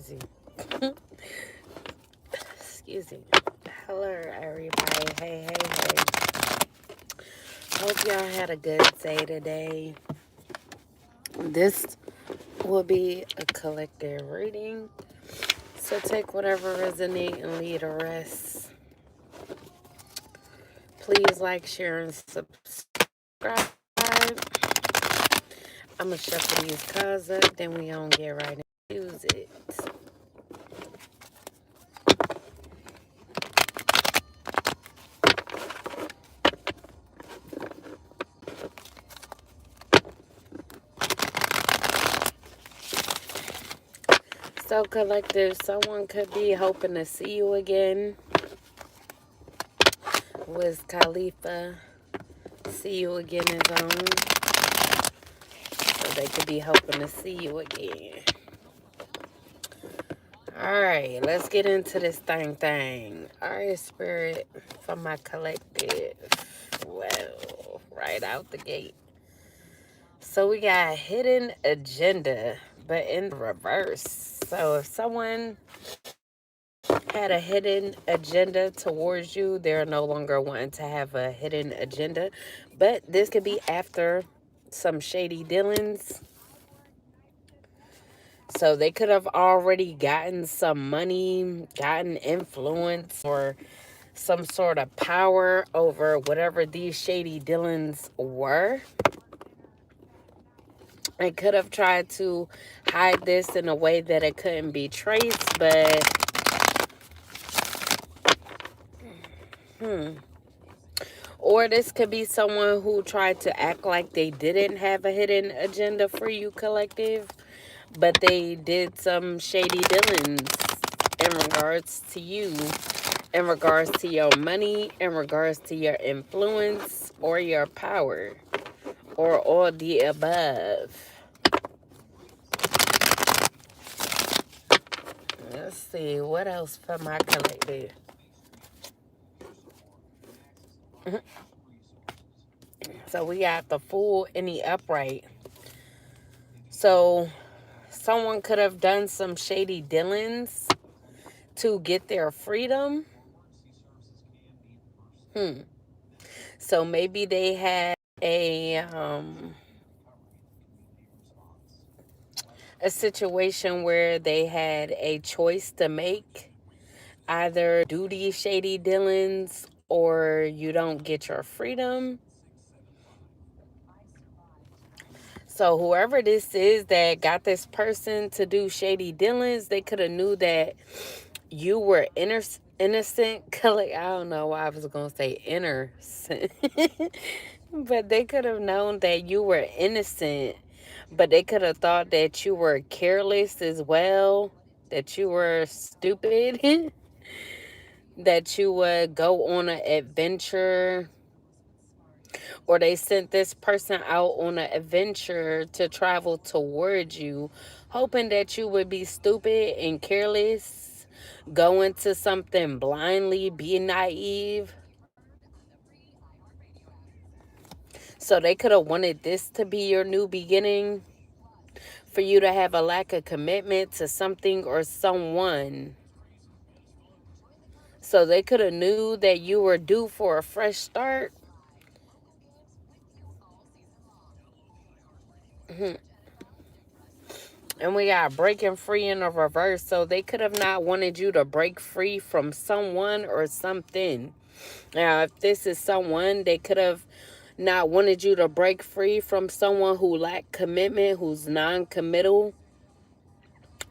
crazy. Excuse me. Hello, everybody. Hey. Hope y'all had a good day today. This will be a collective reading. So take whatever resonates and leave the rest. Please like, share, and subscribe. I'm going to shuffle these cards up. Then we gonna get right into use it. So, collective, someone could be hoping to see you again. Wiz Khalifa, see you again is on. So they could be hoping to see you again. Alright, let's get into this thing. Alright, Spirit, for my collective. Well, right out the gate. So we got hidden agenda, but in reverse. So if someone had a hidden agenda towards you, they're no longer wanting to have a hidden agenda. But this could be after some shady dealings. So they could have already gotten some money, gotten influence, or some sort of power over whatever these shady dealings were. They could have tried to hide this in a way that it couldn't be traced, but or this could be someone who tried to act like they didn't have a hidden agenda for you, collective, but they did some shady dealings in regards to you, in regards to your money, in regards to your influence or your power, or all the above. Let's see, what else for my collective? So we got the Fool and the Upright. So someone could have done some shady dealings to get their freedom. So maybe they had a situation where they had a choice to make. Either do these shady dealings or you don't get your freedom. So whoever this is that got this person to do shady dealings, they could have knew that you were innocent. I don't know why I was going to say innocent. But they could have known that you were innocent. But they could have thought that you were careless as well. That you were stupid. That you would go on an adventure. Or they sent this person out on an adventure to travel towards you, hoping that you would be stupid and careless, go into something blindly, be naive. So they could have wanted this to be your new beginning, for you to have a lack of commitment to something or someone. So they could have knew that you were due for a fresh start. And we got breaking free in the reverse. So they could have not wanted you to break free from someone or something. Now, if this is someone, they could have not wanted you to break free from someone who lacked commitment, who's non-committal,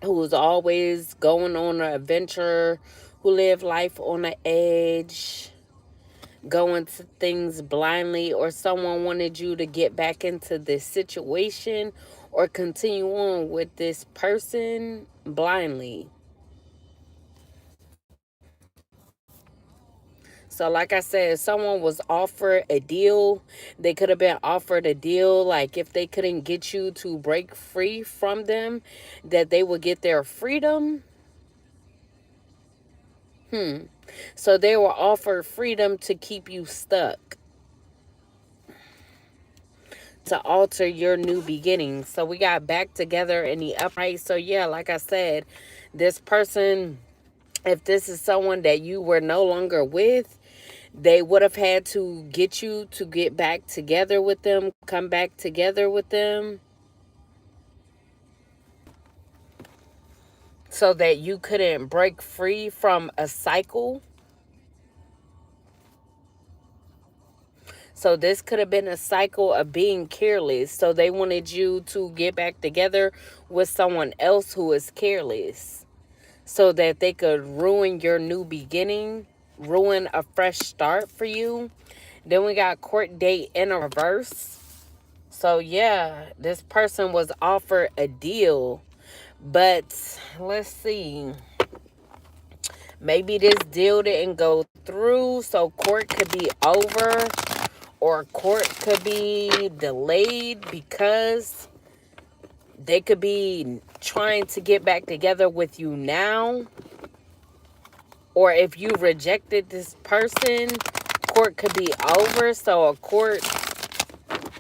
who's always going on an adventure, who live life on the edge, going to things blindly, or someone wanted you to get back into this situation or continue on with this person blindly. So like I said, someone was offered a deal. They could have been offered a deal, like if they couldn't get you to break free from them, that they would get their freedom. So they were offered freedom to keep you stuck, to alter your new beginning. So we got back together in the upright. So yeah, like I said, This person, if this is someone that you were no longer with, they would have had to get you to get back together with them, come back together with them, so that you couldn't break free from a cycle. So this could have been a cycle of being careless. So they wanted you to get back together with someone else who is careless, so that they could ruin your new beginning, ruin a fresh start for you. Then we got court date in a reverse. So yeah, this person was offered a deal, but let's see. Maybe this deal didn't go through, so court could be over, or court could be delayed because they could be trying to get back together with you now. Or if you rejected this person, court could be over, so a court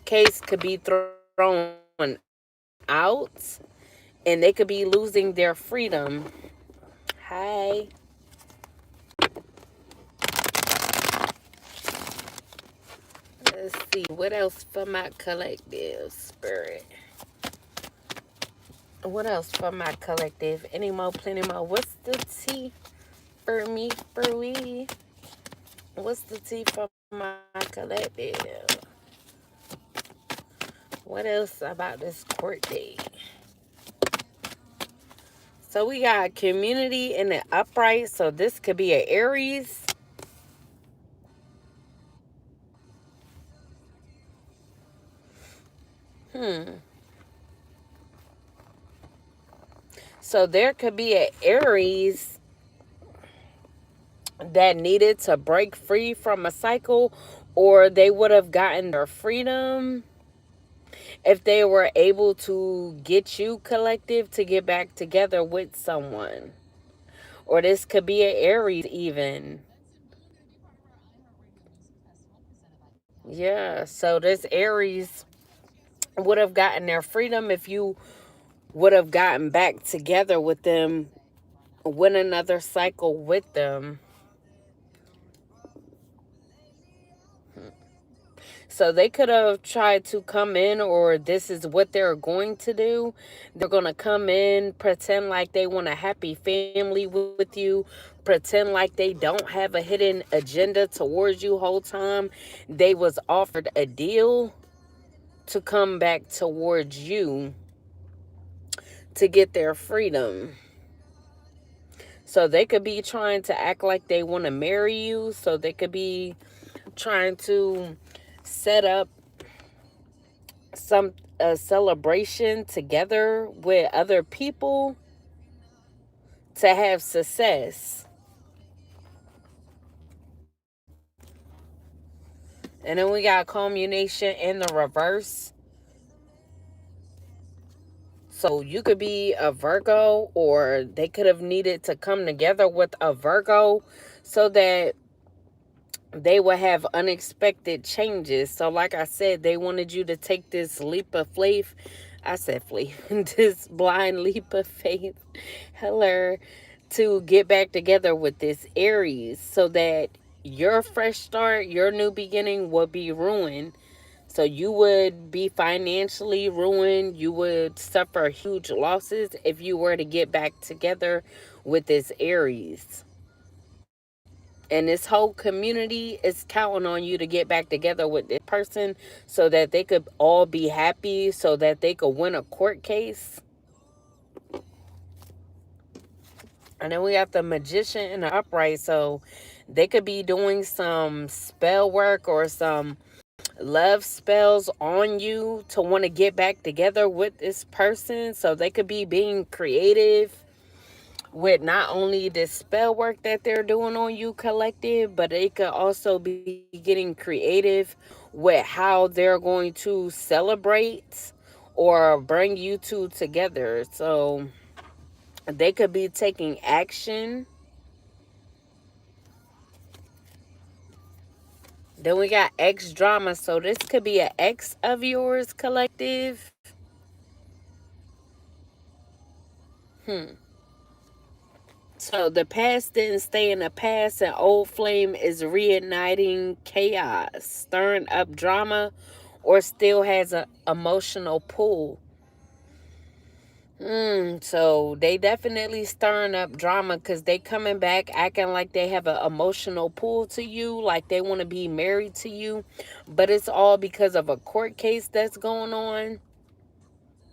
case could be thrown out, and they could be losing their freedom. Hi. Let's see. What else for my collective spirit? What else for my collective? Any more, plenty more. What's the tea for me, for we? What's the tea for my collective? What else about this court date? So we got community in the upright. So this could be an Aries. So there could be an Aries that needed to break free from a cycle, or they would have gotten their freedom if they were able to get you, collective, to get back together with someone. Or this could be an Aries even. Yeah, so this Aries would have gotten their freedom if you would have gotten back together with them, win another cycle with them. So they could have tried to come in, or this is what they're going to do. They're going to come in, pretend like they want a happy family with you, pretend like they don't have a hidden agenda towards you whole time. They was offered a deal to come back towards you to get their freedom. So they could be trying to act like they want to marry you. So they could be trying to set up some a celebration together with other people to have success. And then we got culmination in the reverse. So you could be a Virgo, or they could have needed to come together with a Virgo so that they will have unexpected changes. So like I said, they wanted you to take this leap of faith. I said faith. This blind leap of faith. Hello. To get back together with this Aries, so that your fresh start, your new beginning will be ruined. So you would be financially ruined. You would suffer huge losses if you were to get back together with this Aries. And this whole community is counting on you to get back together with this person so that they could all be happy, so that they could win a court case. And then we got the magician in the upright. So they could be doing some spell work or some love spells on you to want to get back together with this person. So they could be being creative with not only the spell work that they're doing on you, collective, but they could also be getting creative with how they're going to celebrate or bring you two together. So they could be taking action. Then we got ex drama. So this could be an ex of yours, collective. So the past didn't stay in the past, and old flame is reigniting chaos, stirring up drama, or still has an emotional pull. So they definitely stirring up drama because they coming back acting like they have an emotional pull to you, like they want to be married to you, but it's all because of a court case that's going on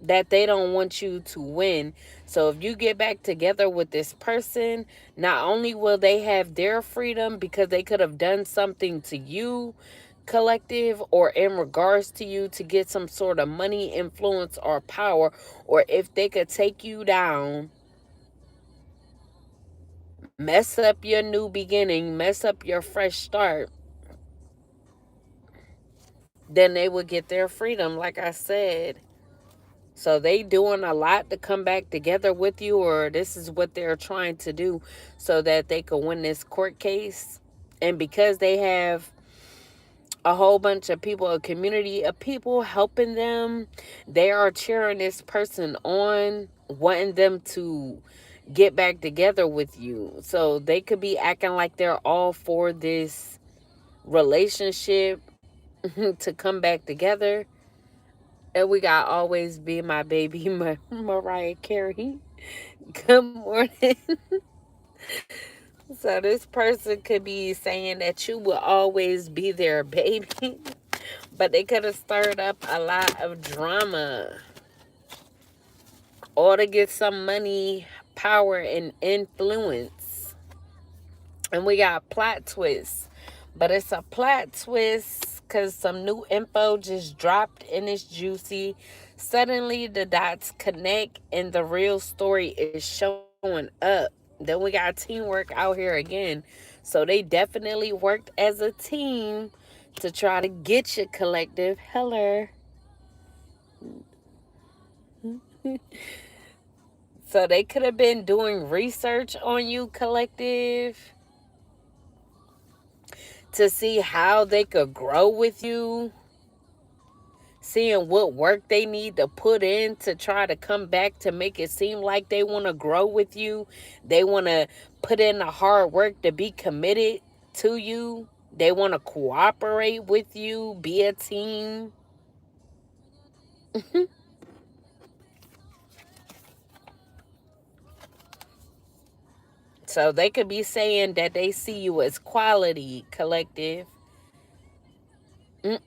that they don't want you to win. So if you get back together with this person, not only will they have their freedom because they could have done something to you, collective, or in regards to you to get some sort of money, influence, or power, or if they could take you down, mess up your new beginning, mess up your fresh start, then they would get their freedom, like I said. So they doing a lot to come back together with you, or this is what they're trying to do so that they can win this court case. And because they have a whole bunch of people, a community of people helping them, they are cheering this person on, wanting them to get back together with you. So they could be acting like they're all for this relationship to come back together. And we got Always Be My Baby, Mariah Carey. Good morning. So this person could be saying that you will always be their baby, but they could have stirred up a lot of drama, or to get some money, power, and influence. And we got plot twists, but it's a plot twist because some new info just dropped and it's juicy. Suddenly the dots connect and the real story is showing up. Then we got teamwork out here again. So they definitely worked as a team to try to get you, collective. Hello. So they could have been doing research on you, collective, to see how they could grow with you, seeing what work they need to put in to try to come back to make it seem like they want to grow with you. They want to put in the hard work to be committed to you. They want to cooperate with you, be a team. So they could be saying that they see you as quality, collective. Mm.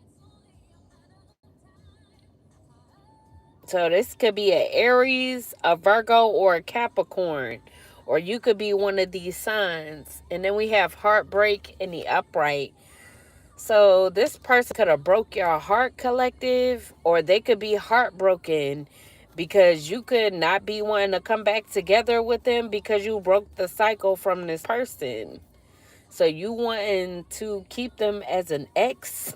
So this could be an Aries, a Virgo, or a Capricorn. Or you could be one of these signs. And then we have heartbreak in the upright. So this person could have broke your heart, collective, or they could be heartbroken because you could not be wanting to come back together with them because you broke the cycle from this person. So you wanting to keep them as an ex.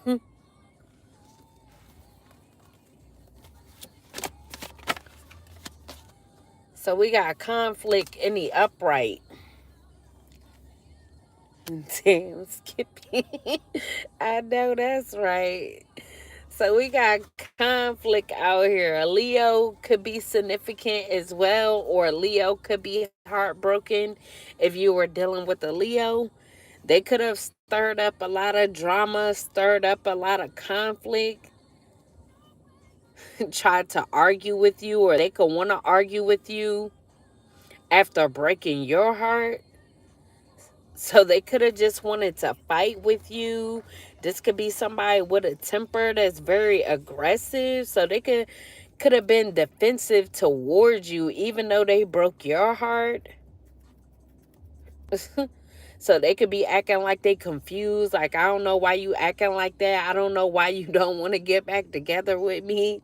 So we got conflict in the upright. Damn, Skippy. I know that's right. So we got conflict out here. A Leo could be significant as well, or a Leo could be heartbroken. If you were dealing with a Leo, they could have stirred up a lot of drama, stirred up a lot of conflict, tried to argue with you, or they could want to argue with you after breaking your heart. So they could have just wanted to fight with you. This could be somebody with a temper that's very aggressive. So they could have been defensive towards you even though they broke your heart. So they could be acting like they confused. Like, I don't know why you acting like that. I don't know why you don't want to get back together with me.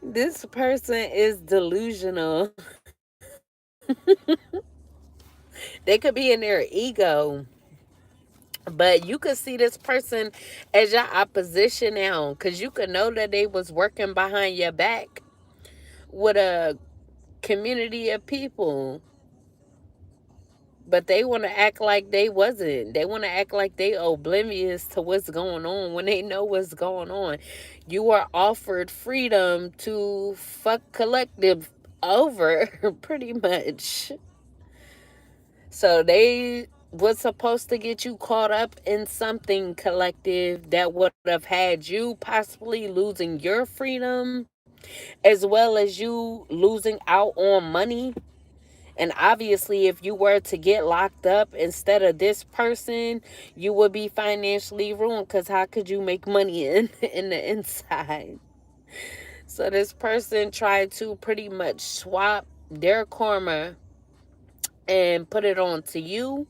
This person is delusional. They could be in their ego. But you could see this person as your opposition now, because you could know that they was working behind your back with a community of people. But they want to act like they wasn't. They want to act like they oblivious to what's going on when they know what's going on. You are offered freedom to fuck collective over pretty much. So they was supposed to get you caught up in something collective that would have had you possibly losing your freedom as well as you losing out on money. And obviously, if you were to get locked up instead of this person, you would be financially ruined because how could you make money in the inside? So this person tried to pretty much swap their karma and put it on to you,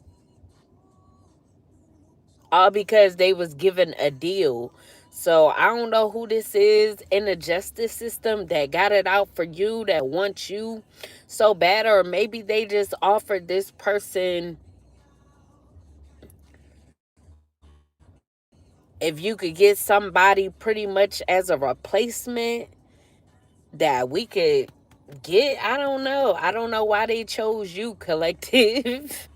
all because they was given a deal. So I don't know who this is in the justice system that got it out for you, that wants you so bad, or maybe they just offered this person, if you could get somebody pretty much as a replacement that we could get. I don't know why they chose you, collective.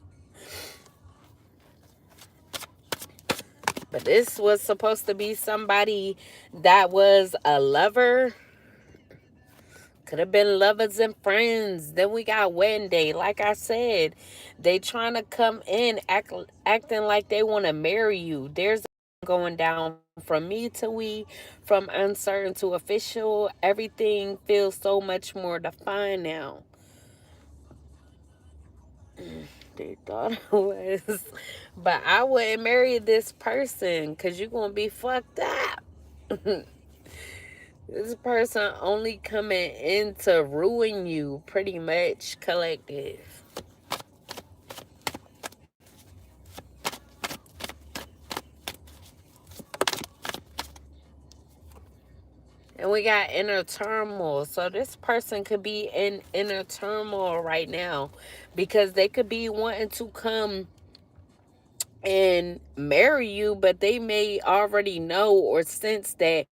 But this was supposed to be somebody that was a lover. Could have been lovers and friends. Then we got wedding day. Like I said, they trying to come in acting like they want to marry you. There's going down from me to we, from uncertain to official. Everything feels so much more defined now. They thought it was. But I wouldn't marry this person because you're going to be fucked up. This person only coming in to ruin you, pretty much, collective. And we got inner turmoil. So this person could be in inner turmoil right now because they could be wanting to come and marry you, but they may already know or sense that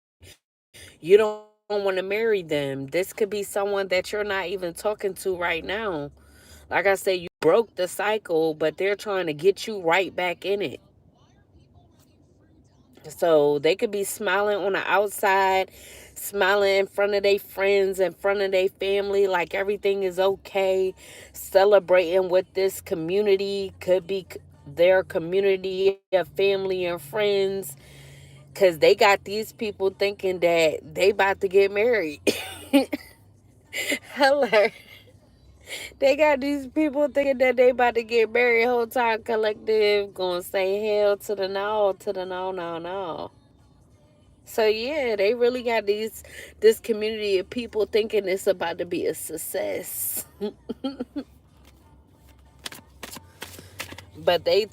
you don't want to marry them. This could be someone that you're not even talking to right now. Like I said, you broke the cycle, but they're trying to get you right back in it. So they could be smiling on the outside, smiling in front of their friends, in front of their family, like everything is okay, celebrating with this community, could be their community of family and friends, because they got these people thinking that they about to get married. Hello. They got these people thinking that they about to get married. Whole time collective gonna say hell to the no, to the no, no, no. So yeah, they really got this community of people thinking it's about to be a success. But they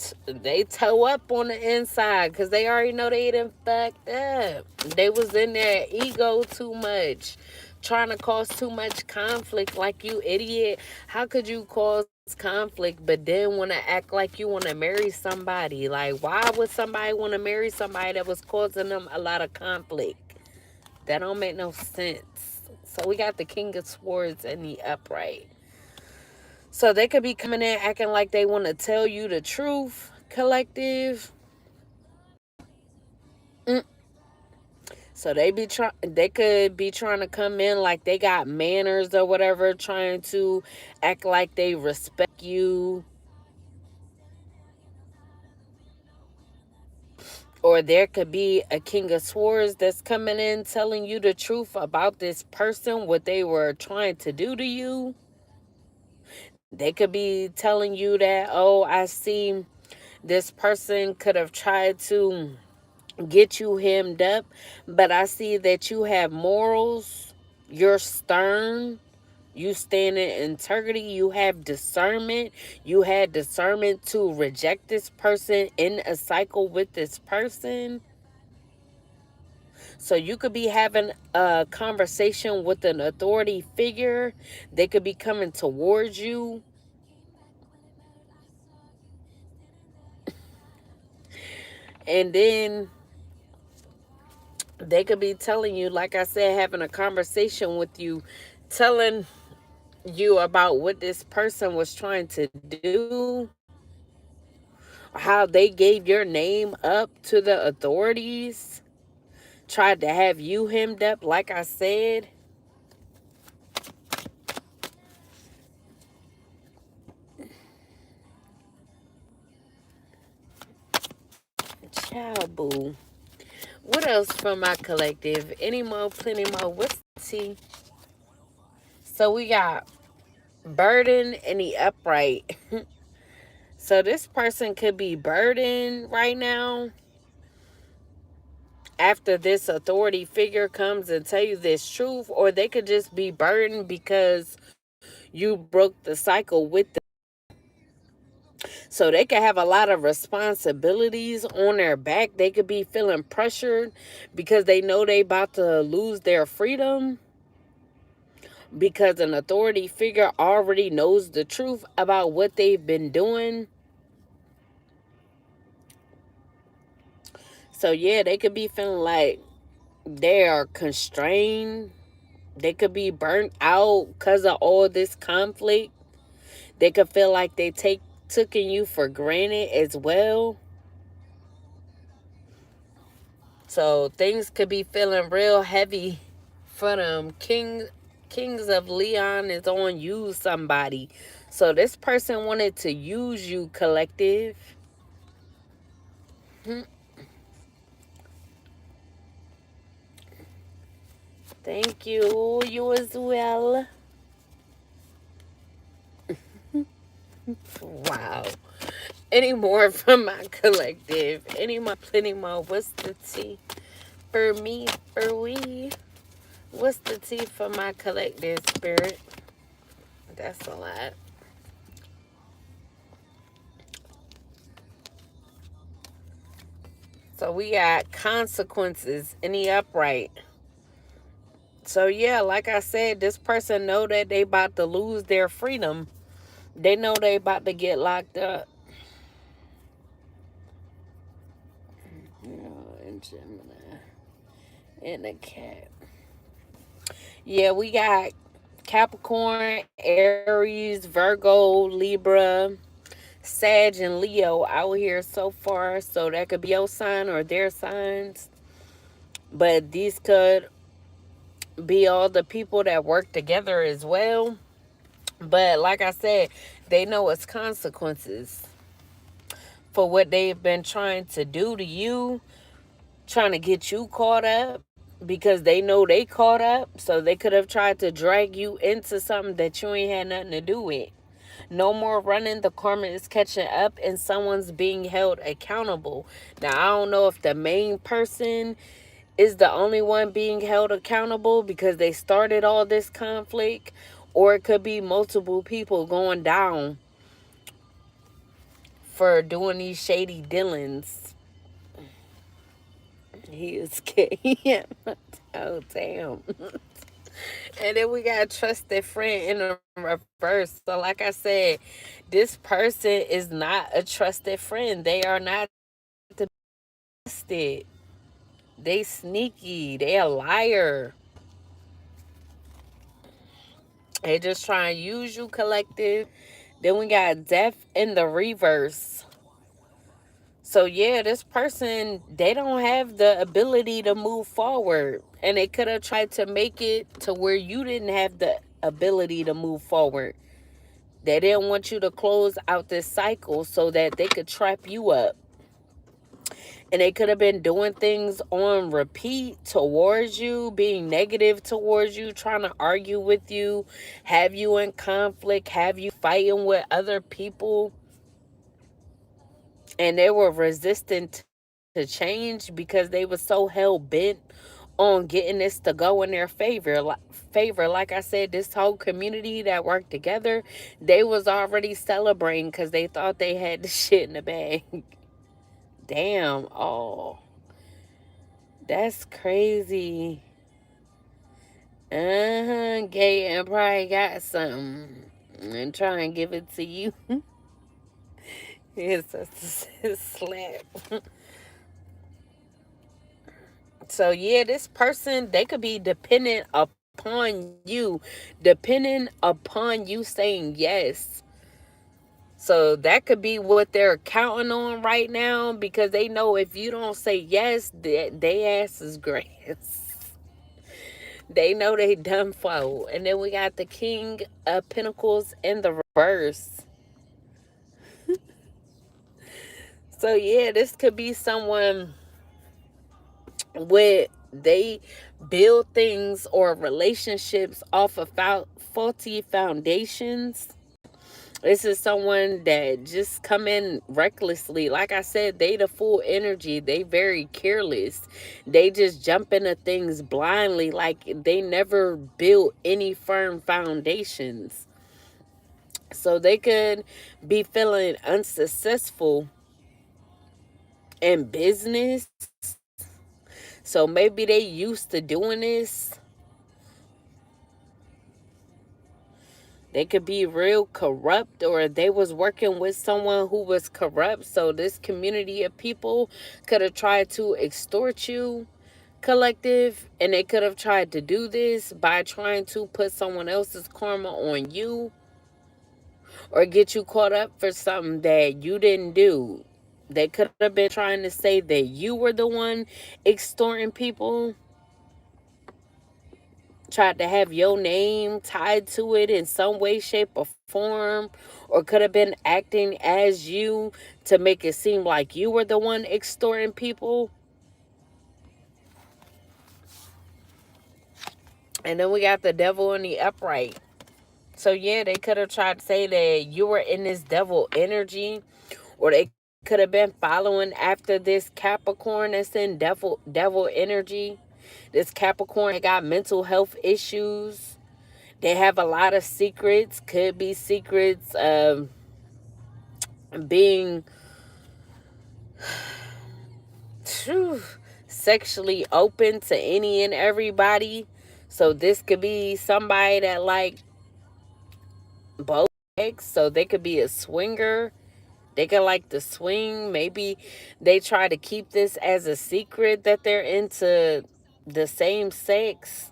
toe up on the inside because they already know they done fucked up. They was in their ego too much, trying to cause too much conflict. Like, you idiot, how could you cause conflict but then want to act like you want to marry somebody? Like, why would somebody want to marry somebody that was causing them a lot of conflict? That don't make no sense. So we got the King of Swords and the upright. So they could be coming in acting like they want to tell you the truth, collective. Mm. So they could be trying to come in like they got manners or whatever, trying to act like they respect you. Or there could be a King of Swords that's coming in telling you the truth about this person, what they were trying to do to you. They could be telling you that, oh, I see this person could have tried to get you hemmed up, but I see that you have morals, you're stern, you stand in integrity, you have discernment, you had discernment to reject this person in a cycle with this person. So you could be having a conversation with an authority figure. They could be coming towards you. And then they could be telling you, like I said, having a conversation with you, telling you about what this person was trying to do, how they gave your name up to the authorities, tried to have you hemmed up, like I said. Child boo. What else from my collective? Any more, plenty more. What's the tea? So we got burden and the upright. So this person could be burdened right now after this authority figure comes and tell you this truth, or they could just be burdened because you broke the cycle with them. So they could have a lot of responsibilities on their back. They could be feeling pressured because they know they about to lose their freedom because an authority figure already knows the truth about what they've been doing. So yeah, they could be feeling like they are constrained. They could be burnt out because of all this conflict. They could feel like they taking you for granted as well. So things could be feeling real heavy for them. Kings of Leon is on you, somebody. So this person wanted to use you, collective. Thank you. You as well. Wow. Any more from my collective? Any more? Plenty more. What's the tea? For me, for we. What's the tea for my collective, spirit? That's a lot. So we got consequences in the upright. So yeah, like I said, this person know that they about to lose their freedom. They know they about to get locked up. And Gemini. And the cat. Yeah, we got Capricorn, Aries, Virgo, Libra, Sag, and Leo out here so far. So that could be your sign or their signs. But these could be all the people that work together as well. But like I said, they know it's consequences for what they've been trying to do to you, trying to get you caught up because they know they caught up. So they could have tried to drag you into something that you ain't had nothing to do with. No more running. The karma is catching up and someone's being held accountable. Now, I don't know if the main person is the only one being held accountable because they started all this conflict, or it could be multiple people going down for doing these shady dealings. He is gay. Oh, damn. And then we got a trusted friend in the reverse. So like I said, this person is not a trusted friend. They are not to be trusted. They sneaky. They a liar. They just try and use you, collective. Then we got death in the reverse. So yeah, this person, they don't have the ability to move forward. And they could have tried to make it to where you didn't have the ability to move forward. They didn't want you to close out this cycle so that they could trap you up. And they could have been doing things on repeat towards you, being negative towards you, trying to argue with you, have you in conflict, have you fighting with other people. And they were resistant to change because they were so hell-bent on getting this to go in their favor. Like I said, this whole community that worked together, they was already celebrating because they thought they had the shit in the bag. Damn. Oh, that's crazy. Gay and probably got something and try and give it to you. It's a slap. So yeah, this person, they could be dependent upon you, depending upon you saying yes. So that could be what they're counting on right now because they know if you don't say yes, they ass is grass. They know they done for. And then we got the King of Pentacles in the reverse. So yeah, this could be someone with they build things or relationships off of faulty foundations. This is someone that just come in recklessly. Like I said, they the full energy. They very careless. They just jump into things blindly. Like they never built any firm foundations. So they could be feeling unsuccessful in business. So maybe they used to doing this. They could be real corrupt, or they was working with someone who was corrupt. So this community of people could have tried to extort you, collective, and they could have tried to do this by trying to put someone else's karma on you or get you caught up for something that you didn't do. They could have been trying to say that you were the one extorting people, tried to have your name tied to it in some way, shape, or form, or could have been acting as you to make it seem like you were the one extorting people. And then we got the devil in the upright. So yeah, they could have tried to say that you were in this devil energy, or they could have been following after this Capricorn that's in devil energy. This Capricorn, they got mental health issues. They have a lot of secrets. Could be secrets of being phew, sexually open to any and everybody. So this could be somebody that like both sex. So they could be a swinger. They could like to swing. Maybe they try to keep this as a secret that they're into the same sex.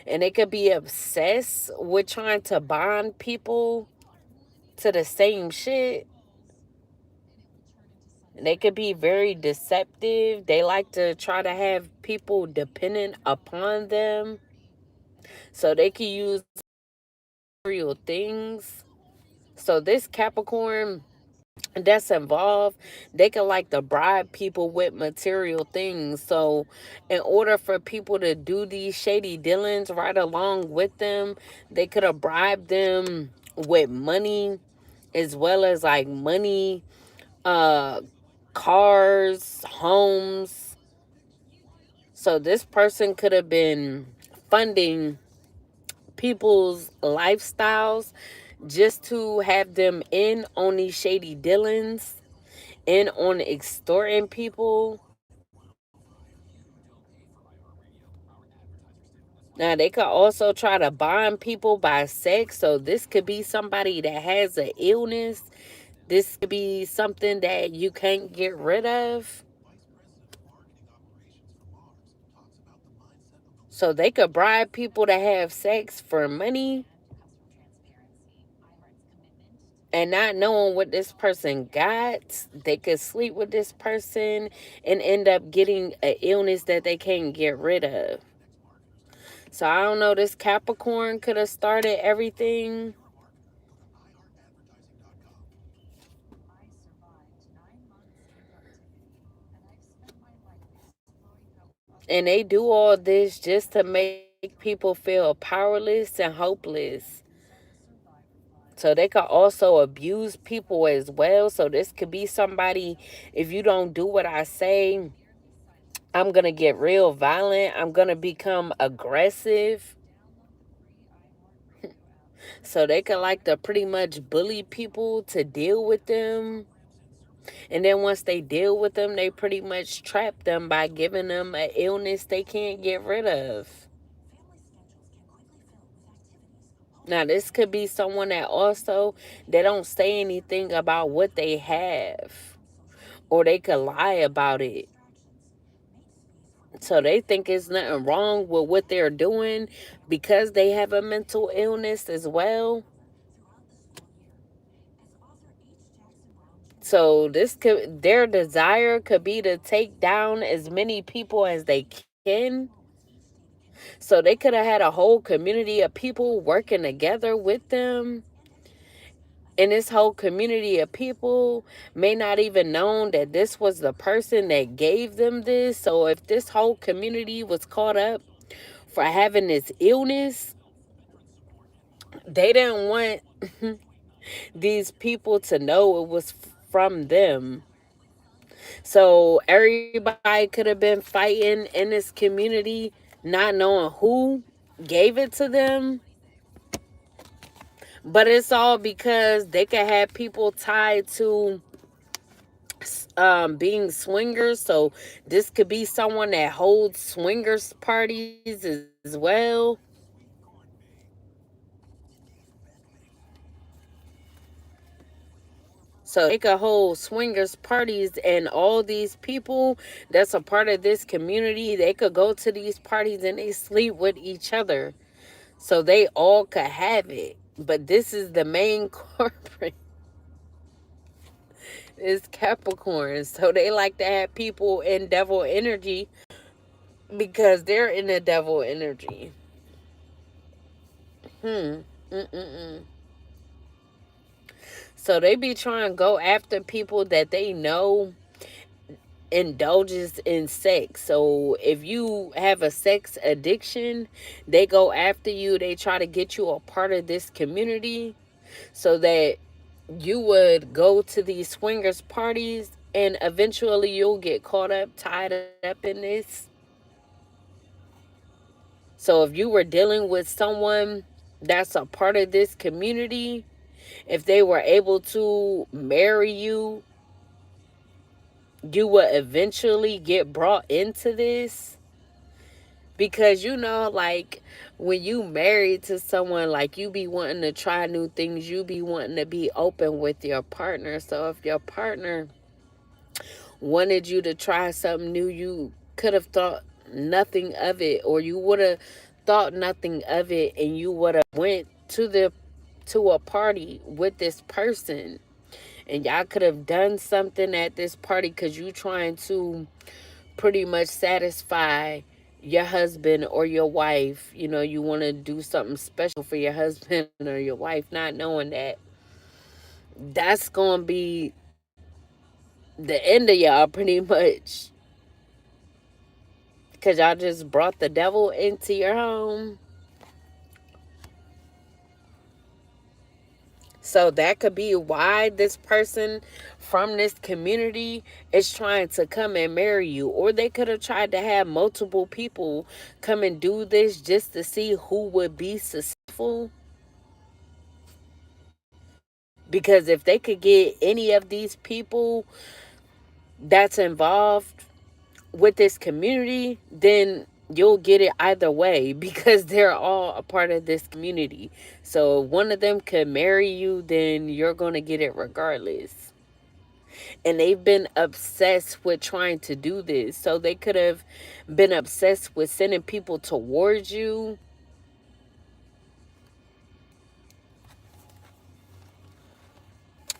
And they could be obsessed with trying to bond people to the same shit. They could be very deceptive. They like to try to have people dependent upon them. So they can use real things. So this Capricorn that's involved, they can like to bribe people with material things. So in order for people to do these shady dealings right along with them, they could have bribed them with money, as well as like money, uh cars, homes. So this person could have been funding people's lifestyles just to have them in on these shady dealings, in on extorting people. Now they could also try to bond people by sex. So this could be somebody that has an illness. This could be something that you can't get rid of. So they could bribe people to have sex for money, and not knowing what this person got. They could sleep with this person and end up getting an illness that they can't get rid of. So I don't know, this Capricorn could have started everything. And they do all this just to make people feel powerless and hopeless. So they could also abuse people as well. So this could be somebody, if you don't do what I say, I'm going to get real violent. I'm going to become aggressive. So they could like to pretty much bully people to deal with them. And then once they deal with them, they pretty much trap them by giving them an illness they can't get rid of. Now, this could be someone that also, they don't say anything about what they have, or they could lie about it. So they think there's nothing wrong with what they're doing because they have a mental illness as well. So this could, their desire could be to take down as many people as they can. So they could have had a whole community of people working together with them And this whole community of people may not even known that this was the person that gave them this. So if this whole community was caught up for having this illness, they didn't want these people to know it was from them. So everybody could have been fighting in this community, not knowing who gave it to them. But it's all because they could have people tied to being swingers. So this could be someone that holds swingers parties as well. So they could hold swingers parties, and all these people that's a part of this community, they could go to these parties and they sleep with each other. So they all could have it. But this is the main corporate is Capricorn. So they like to have people in devil energy because they're in the devil energy. Hmm. Mm-mm-mm. So they be trying to go after people that they know indulges in sex. So if you have a sex addiction, they go after you. They try to get you a part of this community so that you would go to these swingers parties, and eventually you'll get caught up, tied up in this. So if you were dealing with someone that's a part of this community, if they were able to marry you, you would eventually get brought into this. Because like when you married to someone, like you be wanting to try new things, you be wanting to be open with your partner. So if your partner wanted you to try something new, you could have thought nothing of it, or you would have thought nothing of it, and you would have went to a party with this person, and y'all could have done something at this party because you trying to pretty much satisfy your husband or your wife. You want to do something special for your husband or your wife, not knowing that that's going to be the end of y'all pretty much, because y'all just brought the devil into your home. So that could be why this person from this community is trying to come and marry you. Or they could have tried to have multiple people come and do this just to see who would be successful. Because if they could get any of these people that's involved with this community, then you'll get it either way because they're all a part of this community. So if one of them could marry you, then you're going to get it regardless. And they've been obsessed with trying to do this. So they could have been obsessed with sending people towards you.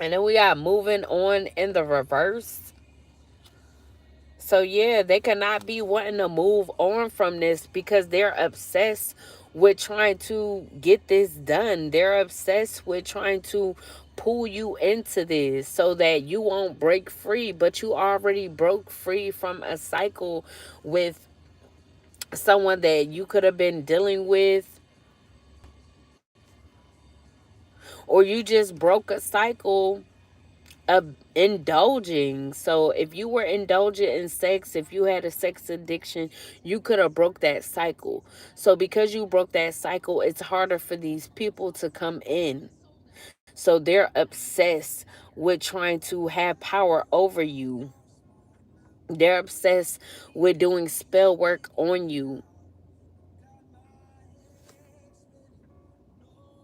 And then we got moving on in the reverse. So yeah, they cannot be wanting to move on from this because they're obsessed with trying to get this done. They're obsessed with trying to pull you into this so that you won't break free, but you already broke free from a cycle with someone that you could have been dealing with, or you just broke a cycle of indulging. So if you were indulgent in sex, if you had a sex addiction, you could have broke that cycle. So because you broke that cycle, it's harder for these people to come in. So they're obsessed with trying to have power over you. They're obsessed with doing spell work on you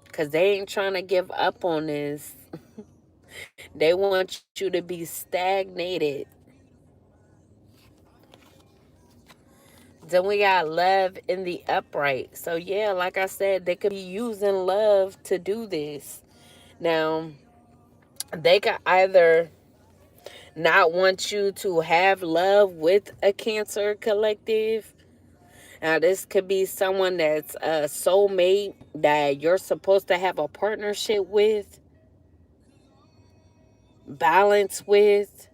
because they ain't trying to give up on this. They want you to be stagnated. Then we got love in the upright. So yeah, like I said, they could be using love to do this. Now, they could either not want you to have love with a Cancer collective. Now, this could be someone that's a soulmate that you're supposed to have a partnership with. balance with.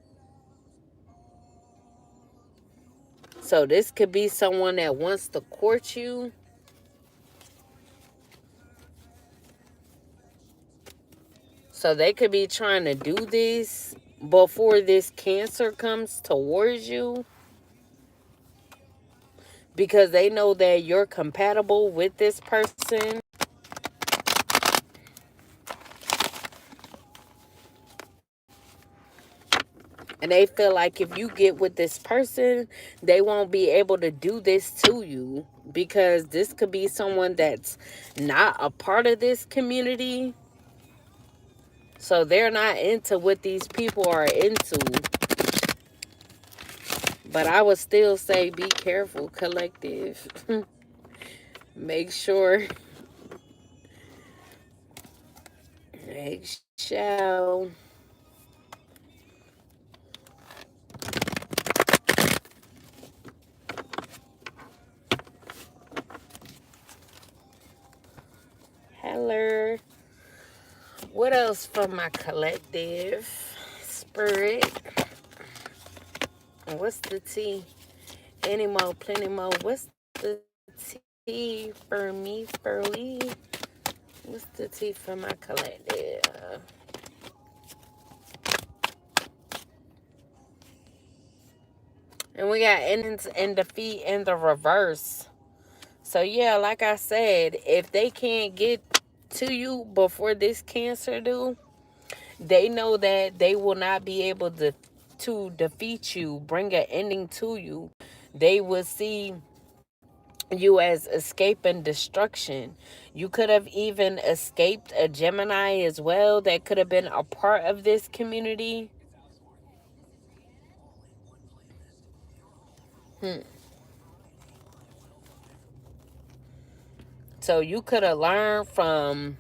So this could be someone that wants to court you. So they could be trying to do this before this Cancer comes towards you, because they know that you're compatible with this person. And they feel like if you get with this person, they won't be able to do this to you, because this could be someone that's not a part of this community. So they're not into what these people are into. But I would still say be careful, collective. Make sure. Eggshell. Hello. What else from my collective? Spirit. What's the tea? Any more, plenty more. What's the tea for me, for Lee? What's the tea for my collective? And we got endings and defeat in the reverse. So yeah, like I said, if they can't get to you before this Cancer do, they know that they will not be able to defeat you, bring an ending to you. They will see you as escape and destruction. You could have even escaped a Gemini as well that could have been a part of this community. So you could have learned from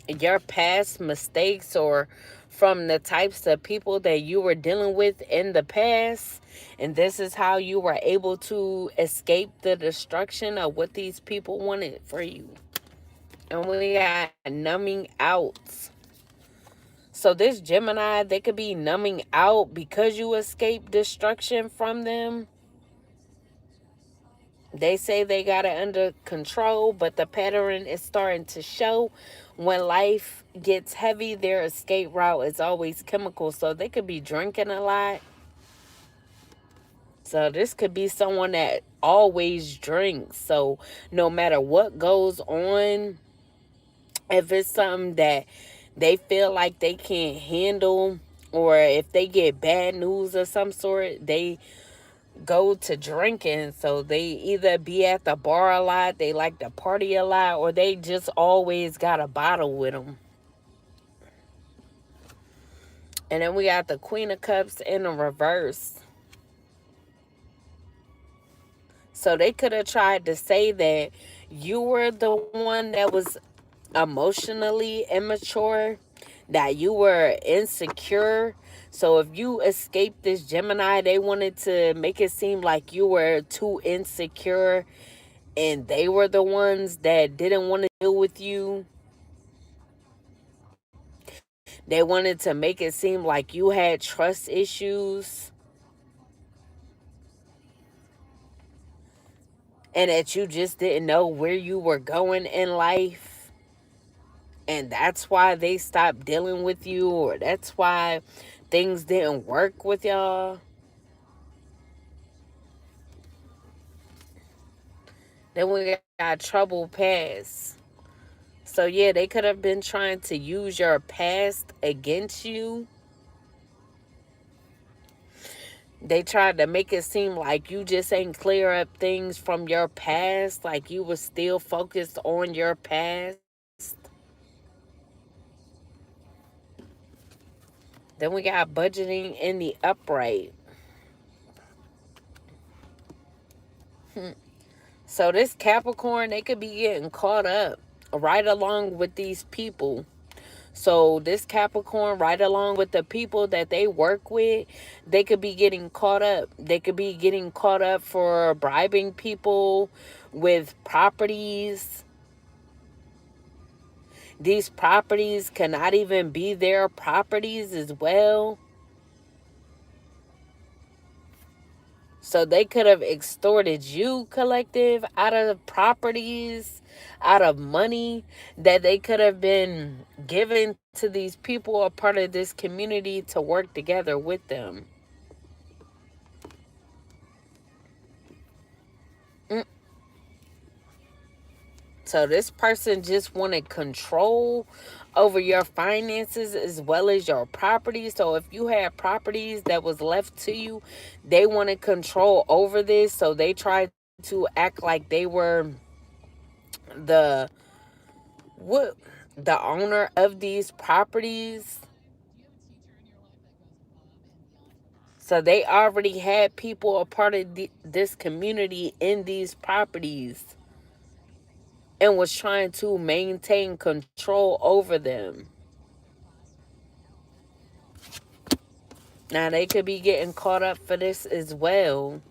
your past mistakes, or from the types of people that you were dealing with in the past, and this is how you were able to escape the destruction of what these people wanted for you. And we got numbing out. So this Gemini, they could be numbing out because you escaped destruction from them. They say they got it under control, but the pattern is starting to show. When life gets heavy, their escape route is always chemical. So they could be drinking a lot. So this could be someone that always drinks. So no matter what goes on, if it's something that they feel like they can't handle, or if they get bad news of some sort, they go to drinking. So they either be at the bar a lot, they like to party a lot, or they just always got a bottle with them. And then we got the Queen of Cups in the reverse. So they could have tried to say that you were the one that was emotionally immature, that you were insecure. So if you escaped this Gemini, they wanted to make it seem like you were too insecure and they were the ones that didn't want to deal with you. They wanted to make it seem like you had trust issues and that you just didn't know where you were going in life. And that's why they stopped dealing with you, or that's why things didn't work with y'all. Then we got trouble past. So yeah, they could have been trying to use your past against you. They tried to make it seem like you just ain't clear up things from your past, like you were still focused on your past. Then we got budgeting in the upright. So this Capricorn, they could be getting caught up right along with these people. So this Capricorn, right along with the people that they work with, they could be getting caught up. They could be getting caught up for bribing people with properties. These properties cannot even be their properties as well. So they could have extorted you, collective, out of properties, out of money that they could have been given to these people, a part of this community, to work together with them. Mm. So this person just wanted control over your finances as well as your property. So if you had properties that was left to you, they wanted control over this. So they tried to act like they were the what the owner of these properties. So they already had people a part of this community in these properties and was trying to maintain control over them. Now they could be getting caught up for this as well.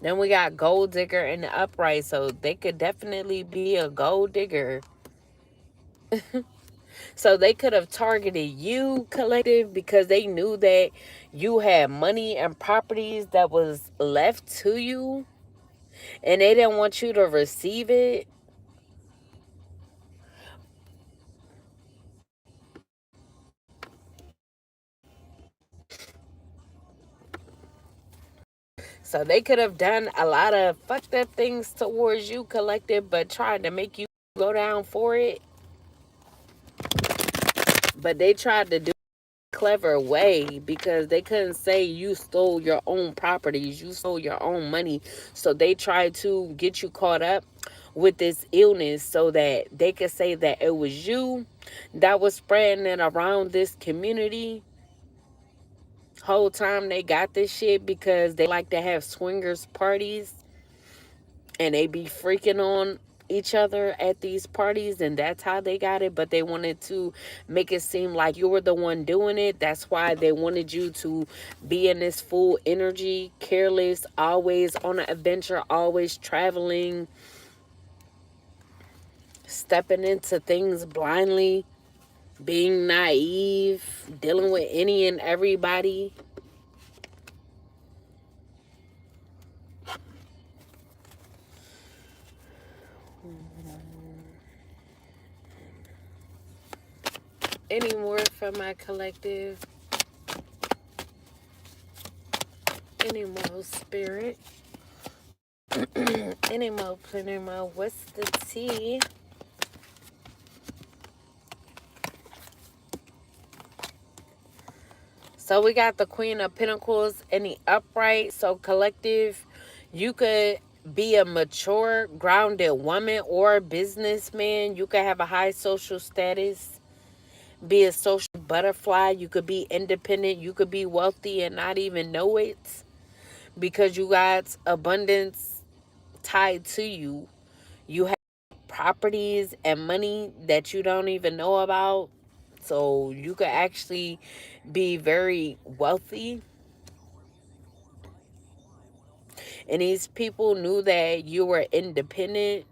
Then we got gold digger in the upright, so they could definitely be a gold digger. So they could have targeted you, collective, because they knew that you had money and properties that was left to you and they didn't want you to receive it. So they could have done a lot of fucked up things towards you, collective, but tried to make you go down for it. But they tried to do it a clever way because they couldn't say you stole your own properties, you stole your own money. So they tried to get you caught up with this illness so that they could say that it was you that was spreading it around this community. Whole time they got this shit because they like to have swingers parties and they be freaking on each other at these parties, and that's how they got it. But they wanted to make it seem like you were the one doing it. That's why they wanted you to be in this full energy, careless, always on an adventure, always traveling, stepping into things blindly, being naive, dealing with any and everybody. Any more from my collective? Any more spirit? Any more, plenty more? What's the tea? So we got the Queen of Pentacles in the upright. So collective, you could be a mature, grounded woman or businessman. You could have a high social status, be a social butterfly. You could be independent. You could be wealthy and not even know it because you got abundance tied to you. You have properties and money that you don't even know about. So you could actually be very wealthy. And these people knew that you were independent,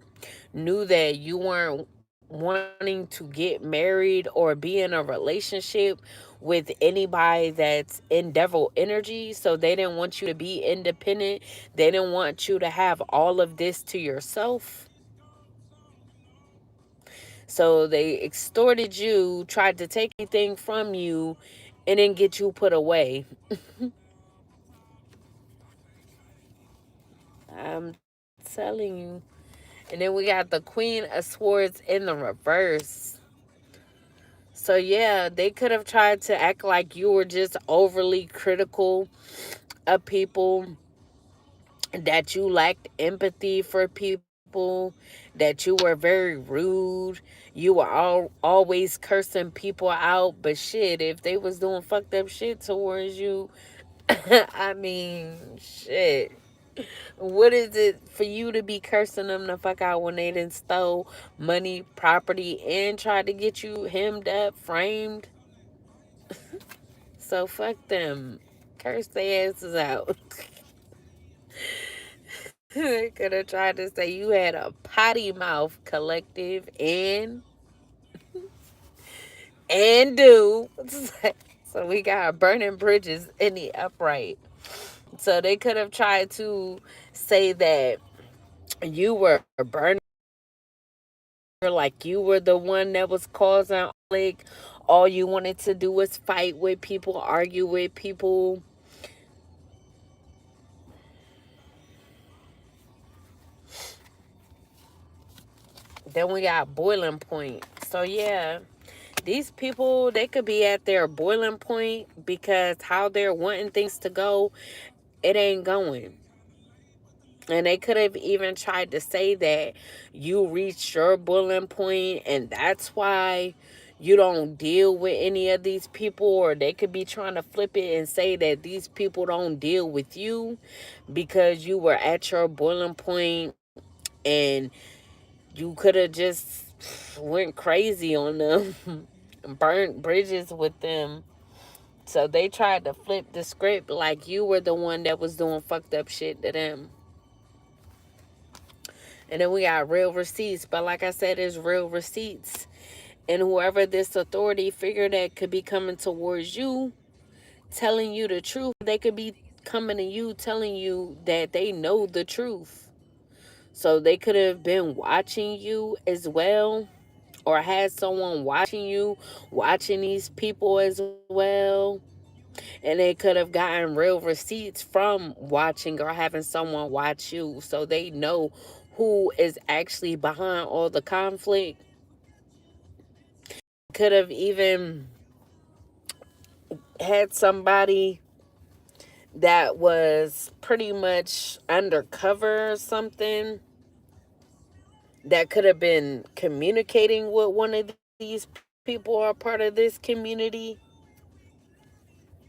knew that you weren't wanting to get married or be in a relationship with anybody that's in devil energy. So they didn't want you to be independent. They didn't want you to have all of this to yourself. So they extorted you, tried to take anything from you, and then get you put away. I'm telling you. And then we got the Queen of Swords in the reverse. So yeah, they could have tried to act like you were just overly critical of people, that you lacked empathy for people, that you were very rude. You were always cursing people out. But shit, if they was doing fucked up shit towards you, I mean, shit. What is it for you to be cursing them the fuck out when they done stole money, property, and tried to get you hemmed up, framed? So fuck them. Curse their asses out. They could have tried to say you had a potty mouth, collective, and and do. So we got burning bridges in the upright. So they could have tried to say that you were burning, like you were the one that was causing, like all you wanted to do was fight with people, argue with people. Then we got boiling point. So yeah, these people, they could be at their boiling point because how they're wanting things to go, it ain't going. And they could have even tried to say that you reached your boiling point and that's why you don't deal with any of these people. Or they could be trying to flip it and say that these people don't deal with you because you were at your boiling point and you could have just went crazy on them, burnt bridges with them. So they tried to flip the script like you were the one that was doing fucked up shit to them. And then we got real receipts. But like I said, it's real receipts. And whoever this authority figure that could be coming towards you, telling you the truth, they could be coming to you telling you that they know the truth. So they could have been watching you as well, or had someone watching you, watching these people as well. And they could have gotten real receipts from watching or having someone watch you. So they know who is actually behind all the conflict. Could have even had somebody that was pretty much undercover or something that could have been communicating with one of these people or part of this community.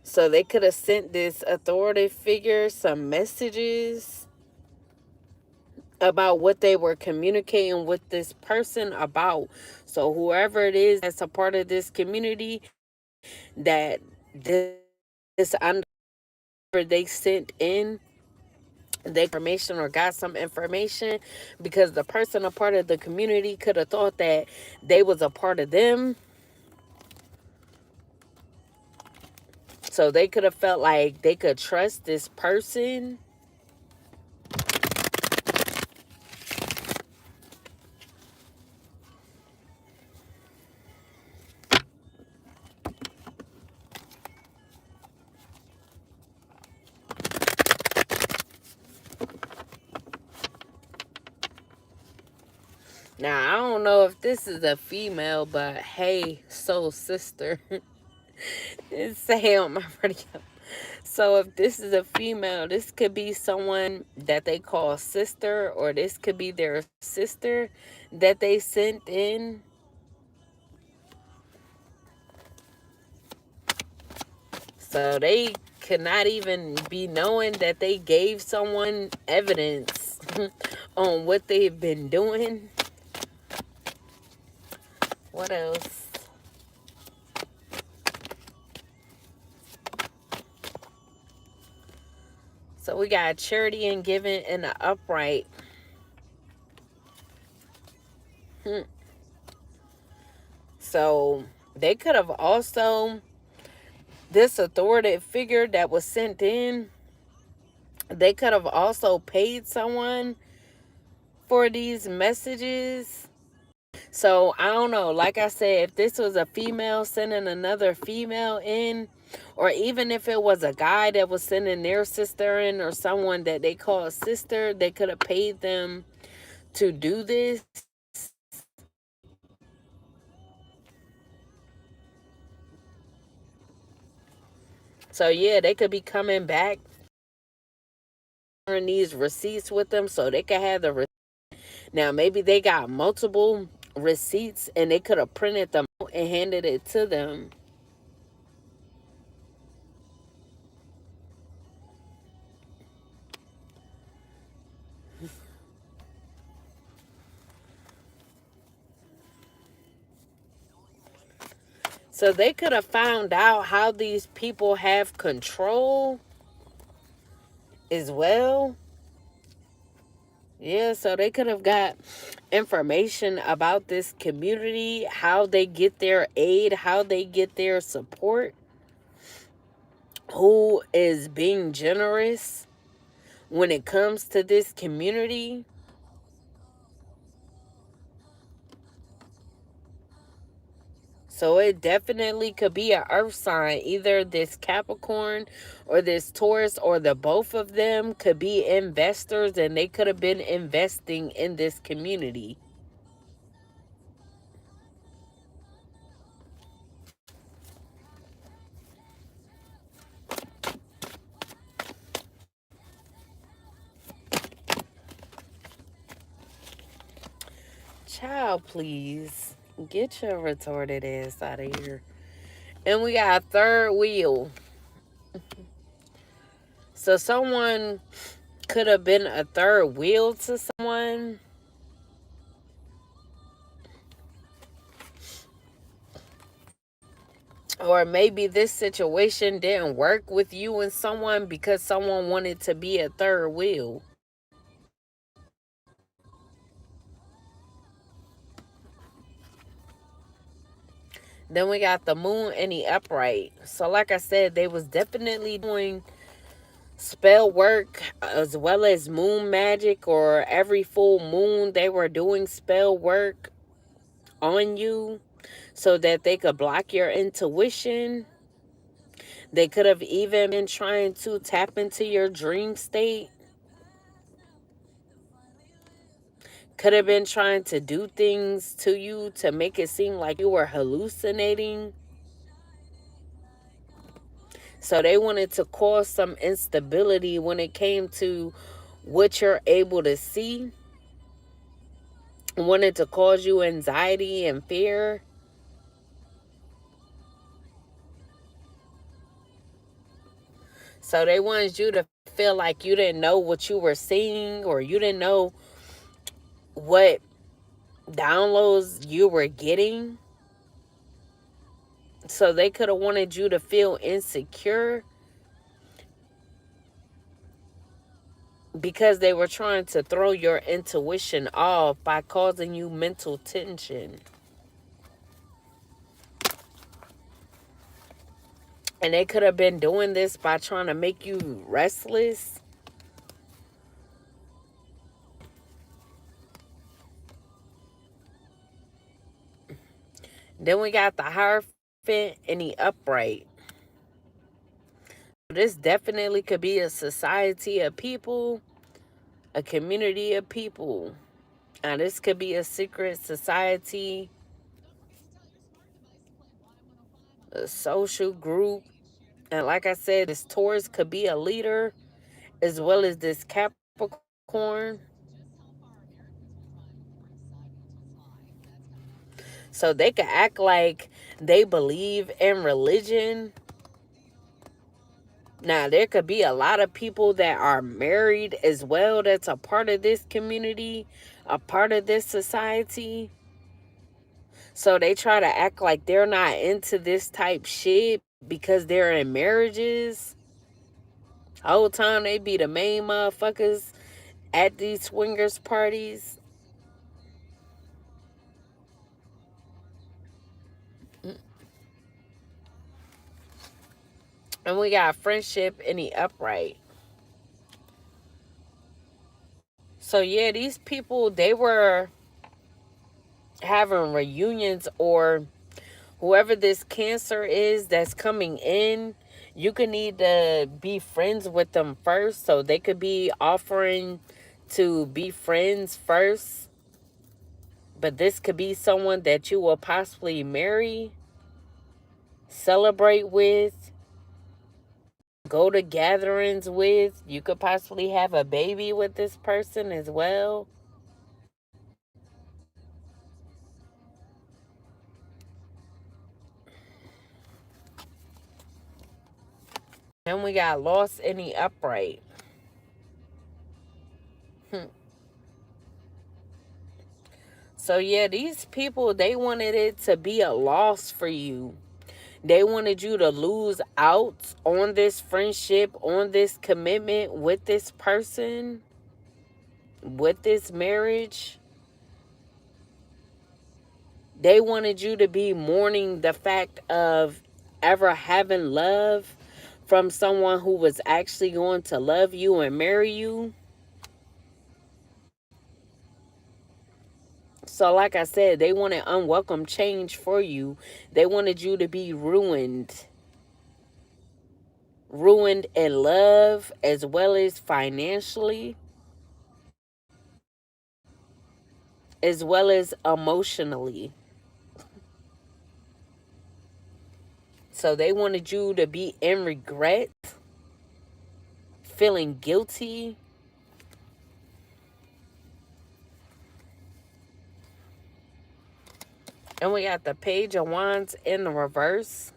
So they could have sent this authority figure some messages about what they were communicating with this person about. So whoever it is that's a part of this community, that this under they sent in the information or got some information, because the person a part of the community could have thought that they was a part of them. So they could have felt like they could trust this person. Now, I don't know if this is a female, but hey, soul sister. It's say on my radio. So if this is a female, this could be someone that they call sister, or this could be their sister that they sent in. So they could not even be knowing that they gave someone evidence on what they've been doing. What else? So we got charity and giving in the upright. So they could have also, this authoritative figure that was sent in, they could have also paid someone for these messages. So I don't know. Like I said, if this was a female sending another female in, or even if it was a guy that was sending their sister in, or someone that they call a sister, they could have paid them to do this. So yeah, they could be coming back and these receipts with them so they could have the receipts. Now maybe they got multiple receipts and they could have printed them out and handed it to them. So they could have found out how these people have control as well. Yeah, so they could have got information about this community, how they get their aid, how they get their support, who is being generous when it comes to this community. So it definitely could be an earth sign, either this Capricorn or this Taurus, or the both of them could be investors, and they could have been investing in this community. Child, please get your retarded ass out of here. And we got a third wheel. So someone could have been a third wheel to someone. Or maybe this situation didn't work with you and someone because someone wanted to be a third wheel. Then we got the moon and the upright. So like I said, they was definitely doing spell work as well as moon magic, or every full moon they were doing spell work on you so that they could block your intuition. They could have even been trying to tap into your dream state. Could have been trying to do things to you to make it seem like you were hallucinating. So they wanted to cause some instability when it came to what you're able to see. Wanted to cause you anxiety and fear. So they wanted you to feel like you didn't know what you were seeing, or you didn't know what downloads you were getting. So they could have wanted you to feel insecure because they were trying to throw your intuition off by causing you mental tension. And they could have been doing this by trying to make you restless. Then we got the Hierophant and the Upright. This definitely could be a society of people, a community of people. Now, this could be a secret society, a social group. And like I said, this Taurus could be a leader, as well as this Capricorn. So they could act like they believe in religion. Now, there could be a lot of people that are married as well that's a part of this community, a part of this society. So they try to act like they're not into this type shit because they're in marriages. Whole time they be the main motherfuckers at these swingers parties. And we got friendship in the upright. So yeah, these people, they were having reunions, or whoever this Cancer is that's coming in, you could need to be friends with them first. So they could be offering to be friends first. But this could be someone that you will possibly marry, celebrate with, go to gatherings with. You could possibly have a baby with this person as well. Then we got lost in the upright. So yeah, these people, they wanted it to be a loss for you. They wanted you to lose out on this friendship, on this commitment with this person. with this marriage, they wanted you to be mourning the fact of ever having love from someone who was actually going to love you and marry you. So, like I said, they wanted unwelcome change for you. They wanted you to be ruined. Ruined in love as well as financially, as well as emotionally. So they wanted you to be in regret, feeling guilty. And we got the Page of Wands in the reverse.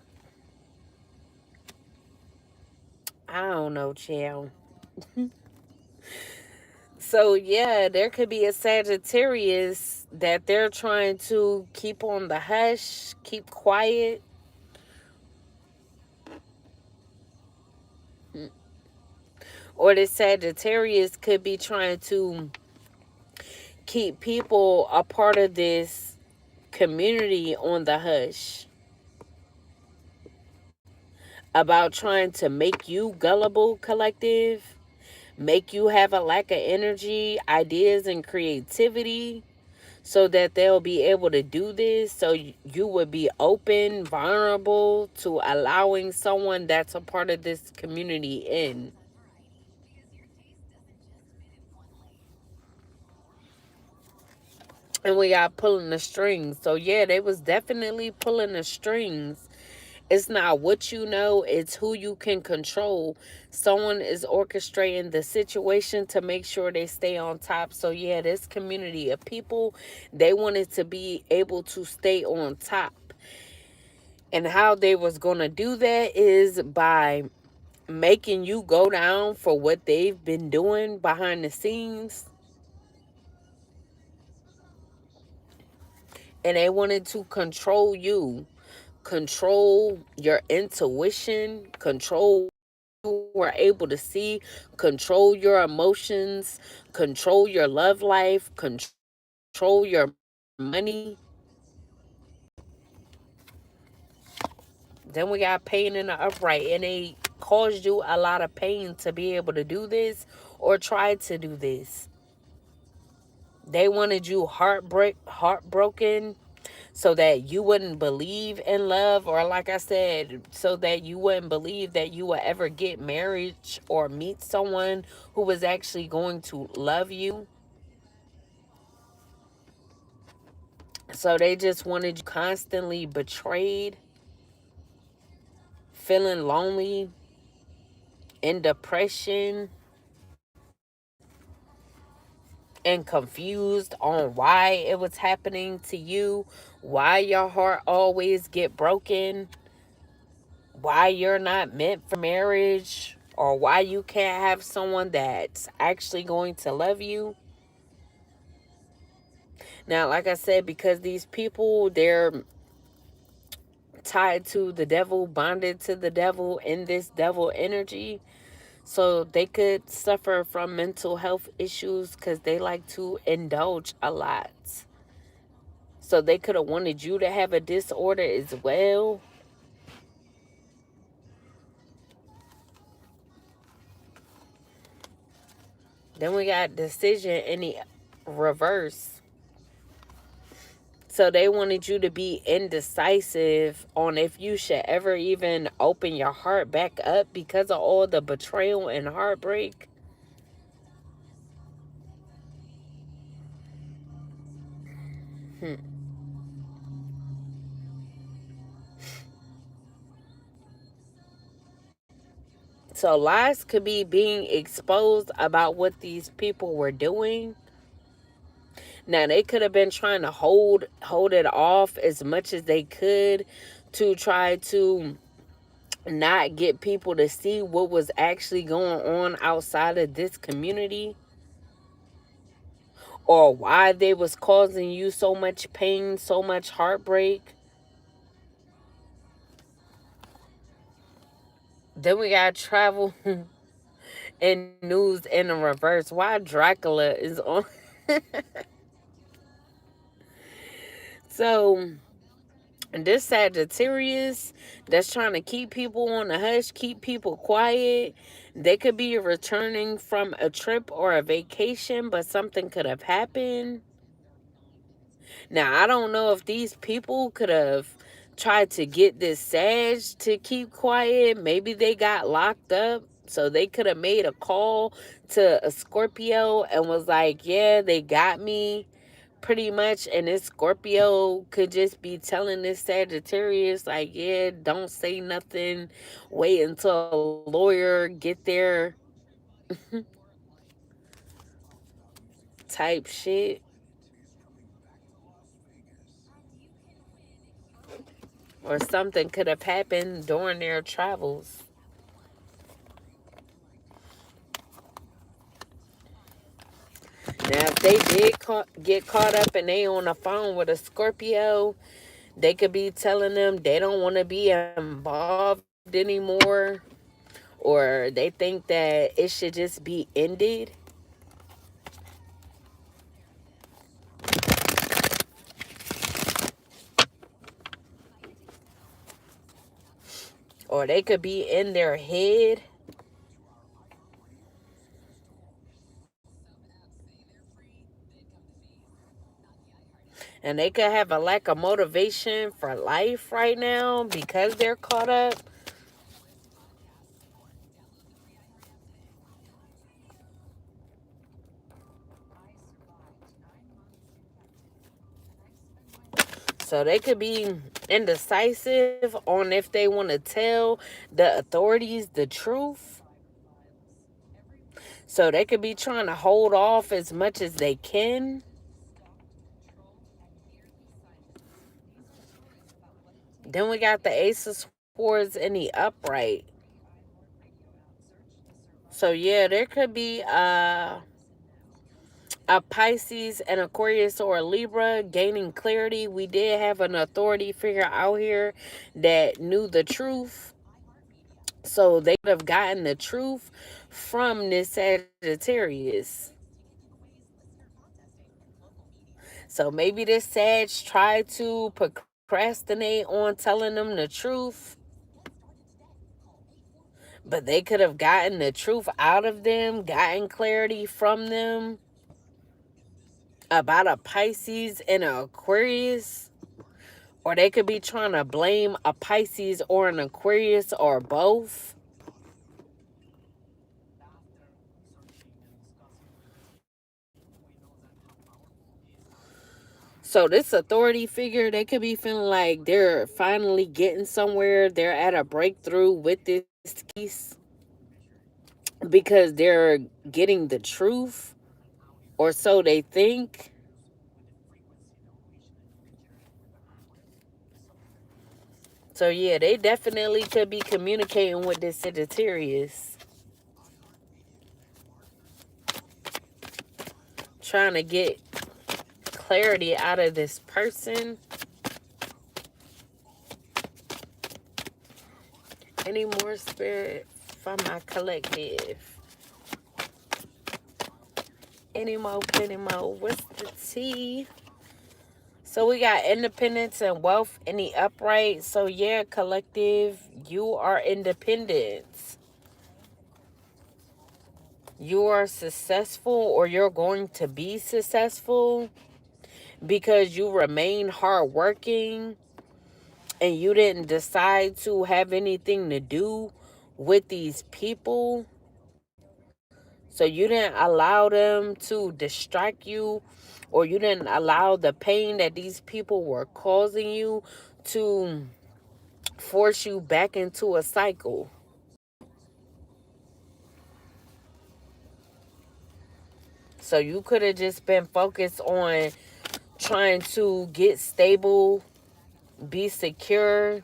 I don't know, child. So yeah, there could be a Sagittarius that they're trying to keep on the hush, keep quiet. Or the Sagittarius could be trying to keep people a part of this community on the hush, about trying to make you gullible, collective, make you have a lack of energy, ideas, and creativity, so that they'll be able to do this. So you would be open, vulnerable to allowing someone that's a part of this community in. And we got pulling the strings. So yeah, they was definitely pulling the strings. It's not what you know, it's who you can control. Someone is orchestrating the situation to make sure they stay on top. So yeah, this community of people, they wanted to be able to stay on top. And how they was going to do that is by making you go down for what they've been doing behind the scenes. And they wanted to control you, control your intuition, control you were able to see, control your emotions, control your love life, control your money. Then we got pain in the upright, and they caused you a lot of pain to be able to do this or try to do this. They wanted you heartbroken, so that you wouldn't believe in love, or like I said, so that you wouldn't believe that you would ever get married or meet someone who was actually going to love you. So they just wanted you constantly betrayed, feeling lonely, in depression, and confused on why it was happening to you, why your heart always get broken, why you're not meant for marriage, or why you can't have someone that's actually going to love you. Now, like I said, because these people, they're tied to the devil, bonded to the devil in this devil energy. So they could suffer from mental health issues because they like to indulge a lot. So they could have wanted you to have a disorder as well. Then we got decision in the reverse. So they wanted you to be indecisive on if you should ever even open your heart back up because of all the betrayal and heartbreak. Hmm. So lies could be being exposed about what these people were doing. Now they could have been trying to hold it off as much as they could to try to not get people to see what was actually going on outside of this community, or why they was causing you so much pain, so much heartbreak. Then we got travel. And news in the reverse. Why Dracula is on? So this Sagittarius that's trying to keep people on the hush, keep people quiet. They could be returning from a trip or a vacation, but something could have happened. Now, I don't know if these people could have tried to get this Sag to keep quiet. Maybe they got locked up. So they could have made a call to a Scorpio and was like, yeah, they got me pretty much. And this Scorpio could just be telling this Sagittarius, like, yeah, don't say nothing. Wait until a lawyer get there type shit. Or something could have happened during their travels. Now, if they did get caught up and they on the phone with a Scorpio, they could be telling them they don't want to be involved anymore, or they think that it should just be ended. Or they could be in their head, and they could have a lack of motivation for life right now because they're caught up. So they could be indecisive on if they want to tell the authorities the truth. So they could be trying to hold off as much as they can. Then we got the Ace of Swords in the upright. So yeah, there could be a Pisces, an Aquarius, or a Libra gaining clarity. We did have an authority figure out here that knew the truth. So they could have gotten the truth from this Sagittarius. So maybe this Sag tried to procrastinate on telling them the truth, but they could have gotten the truth out of them, gotten clarity from them about a Pisces and an Aquarius. Or they could be trying to blame a Pisces or an Aquarius or both. So this authority figure, they could be feeling like they're finally getting somewhere. They're at a breakthrough with this case because they're getting the truth, or so they think. So yeah, they definitely could be communicating with this Sagittarius, trying to get clarity out of this person. Any more spirit from my collective? Any more, plenty more. What's the tea? So we got independence and wealth in the upright. So yeah, collective, you are independent. You are successful, or you're going to be successful because you remain hardworking and you didn't decide to have anything to do with these people. So you didn't allow them to distract you, or you didn't allow the pain that these people were causing you to force you back into a cycle. So you could have just been focused on trying to get stable, be secure.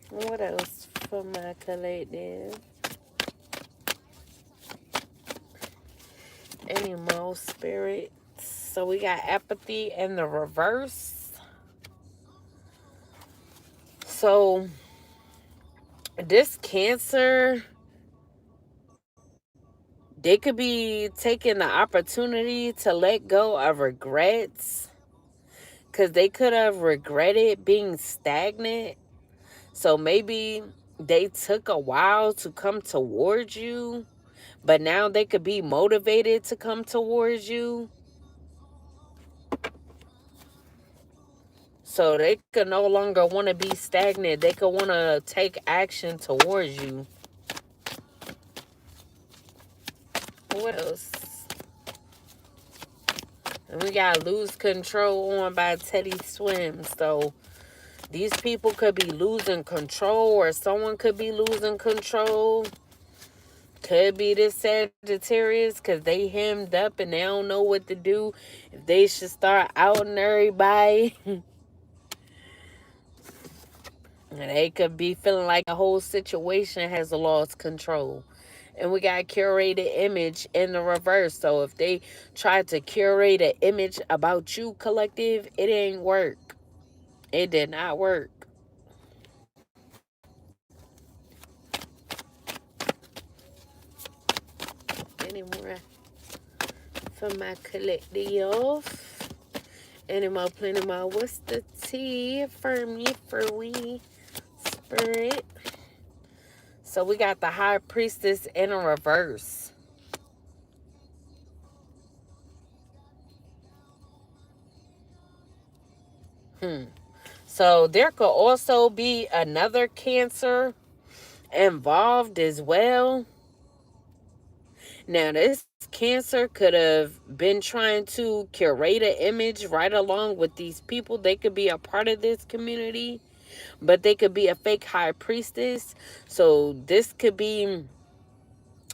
What else for my collective? Any more spirits? So we got apathy in the reverse. So this Cancer, they could be taking the opportunity to let go of regrets, because they could have regretted being stagnant. So maybe they took a while to come towards you, but now they could be motivated to come towards you. So they could no longer want to be stagnant. They could want to take action towards you. What else? And we got Lose Control on by Teddy Swim. So these people could be losing control, or someone could be losing control. Could be this Sagittarius, because they hemmed up and they don't know what to do. If they should start outing everybody. And they could be feeling like the whole situation has lost control. And we got curated image in the reverse. So if they try to curate an image about you, collective, it ain't work. It did not work. Any more for my collective? Any more, plenty more. What's the tea for me, for we, spirit? So we got the High Priestess in a reverse. So there could also be another Cancer involved as well. Now, this Cancer could have been trying to curate an image right along with these people. They could be a part of this community, but they could be a fake High Priestess. So this could be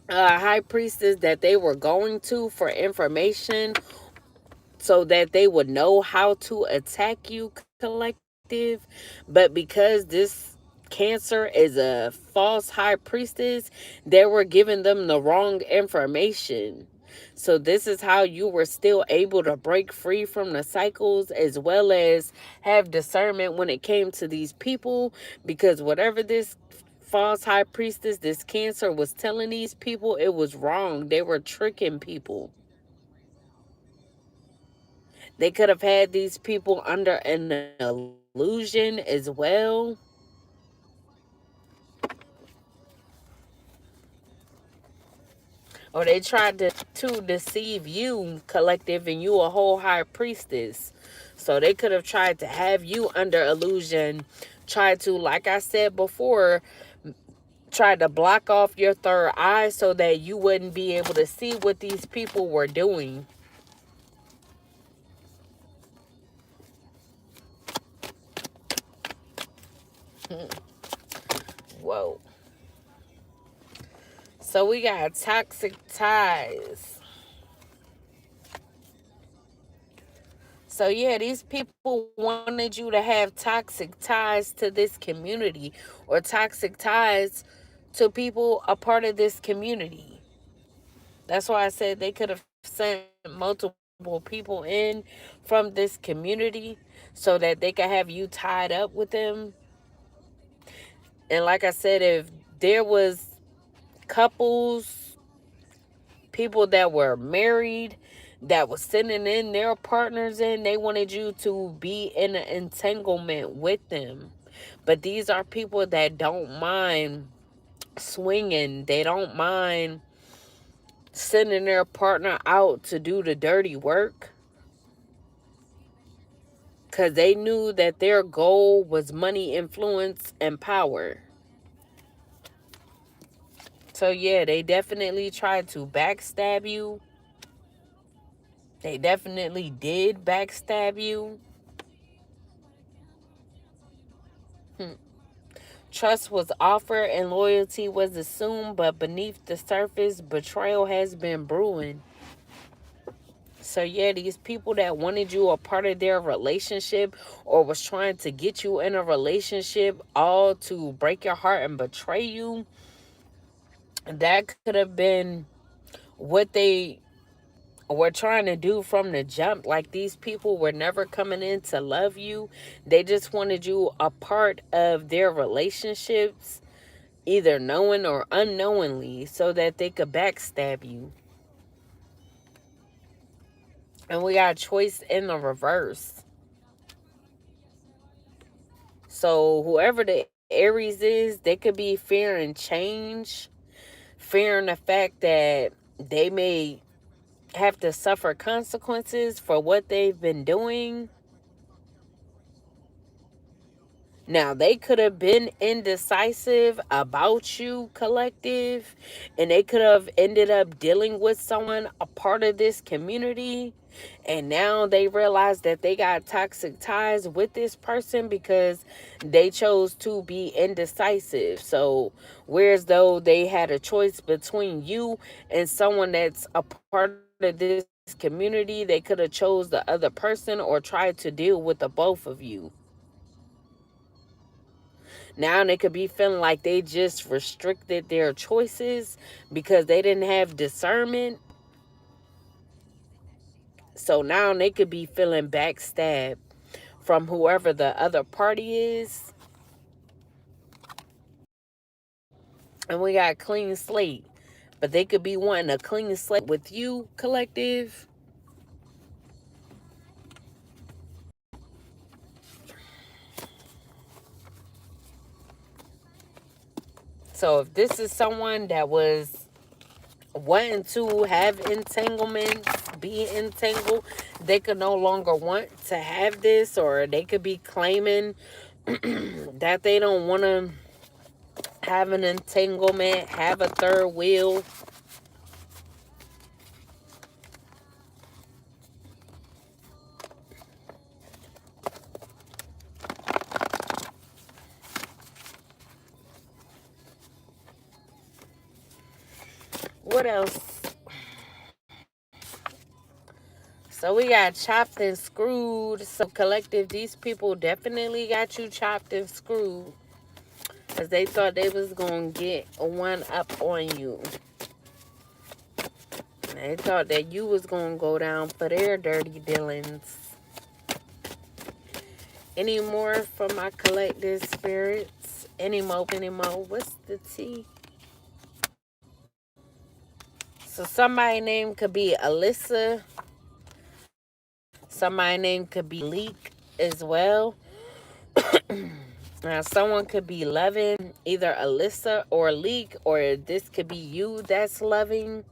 a High Priestess that they were going to for information, so that they would know how to attack you, collective. But because this Cancer is a false High Priestess, they were giving them the wrong information. So this is how you were still able to break free from the cycles, as well as have discernment when it came to these people. Because whatever this false High Priestess, this Cancer, was telling these people, it was wrong. They were tricking people. They could have had these people under an illusion as well. Or they tried to deceive you, collective, and you a whole High Priestess. So they could have tried to have you under illusion, tried to, like I said before, tried to block off your third eye so that you wouldn't be able to see what these people were doing. Whoa. So we got toxic ties. So yeah, these people wanted you to have toxic ties to this community, or toxic ties to people a part of this community. That's why I said they could have sent multiple people in from this community so that they could have you tied up with them. And like I said, if there was couples, people that were married, that was sending in their partners in, they wanted you to be in an entanglement with them. But these are people that don't mind swinging. They don't mind sending their partner out to do the dirty work, because they knew that their goal was money, influence, and power. So yeah, they definitely tried to backstab you. They definitely did backstab you. Trust was offered and loyalty was assumed, but beneath the surface, betrayal has been brewing. So yeah, these people that wanted you a part of their relationship, or was trying to get you in a relationship, all to break your heart and betray you, that could have been what they were trying to do from the jump. Like, these people were never coming in to love you. They just wanted you a part of their relationships, either knowing or unknowingly, so that they could backstab you. And we got choice in the reverse. So whoever the Aries is, they could be fearing change, fearing the fact that they may have to suffer consequences for what they've been doing. Now, they could have been indecisive about you, collective, and they could have ended up dealing with someone a part of this community. And now they realize that they got toxic ties with this person because they chose to be indecisive. So, whereas though they had a choice between you and someone that's a part of this community, they could have chose the other person or tried to deal with the both of you. Now they could be feeling like they just restricted their choices because they didn't have discernment. So now they could be feeling backstabbed from whoever the other party is. And we got clean slate. But they could be wanting a clean slate with you, collective. So if this is someone that was wanting to have entanglements, be entangled, they could no longer want to have this, or they could be claiming that they don't want to have an entanglement, have a third wheel. What else? So we got chopped and screwed. So collective, these people definitely got you chopped and screwed because they thought they was going to get a one up on you. They thought that you was going to go down for their dirty dealings. Any more from my collective spirits? Any more? What's the tea? So somebody name could be Alyssa. Somebody name could be Leak as well. Now, someone could be loving either Alyssa or Leak, or this could be you that's loving.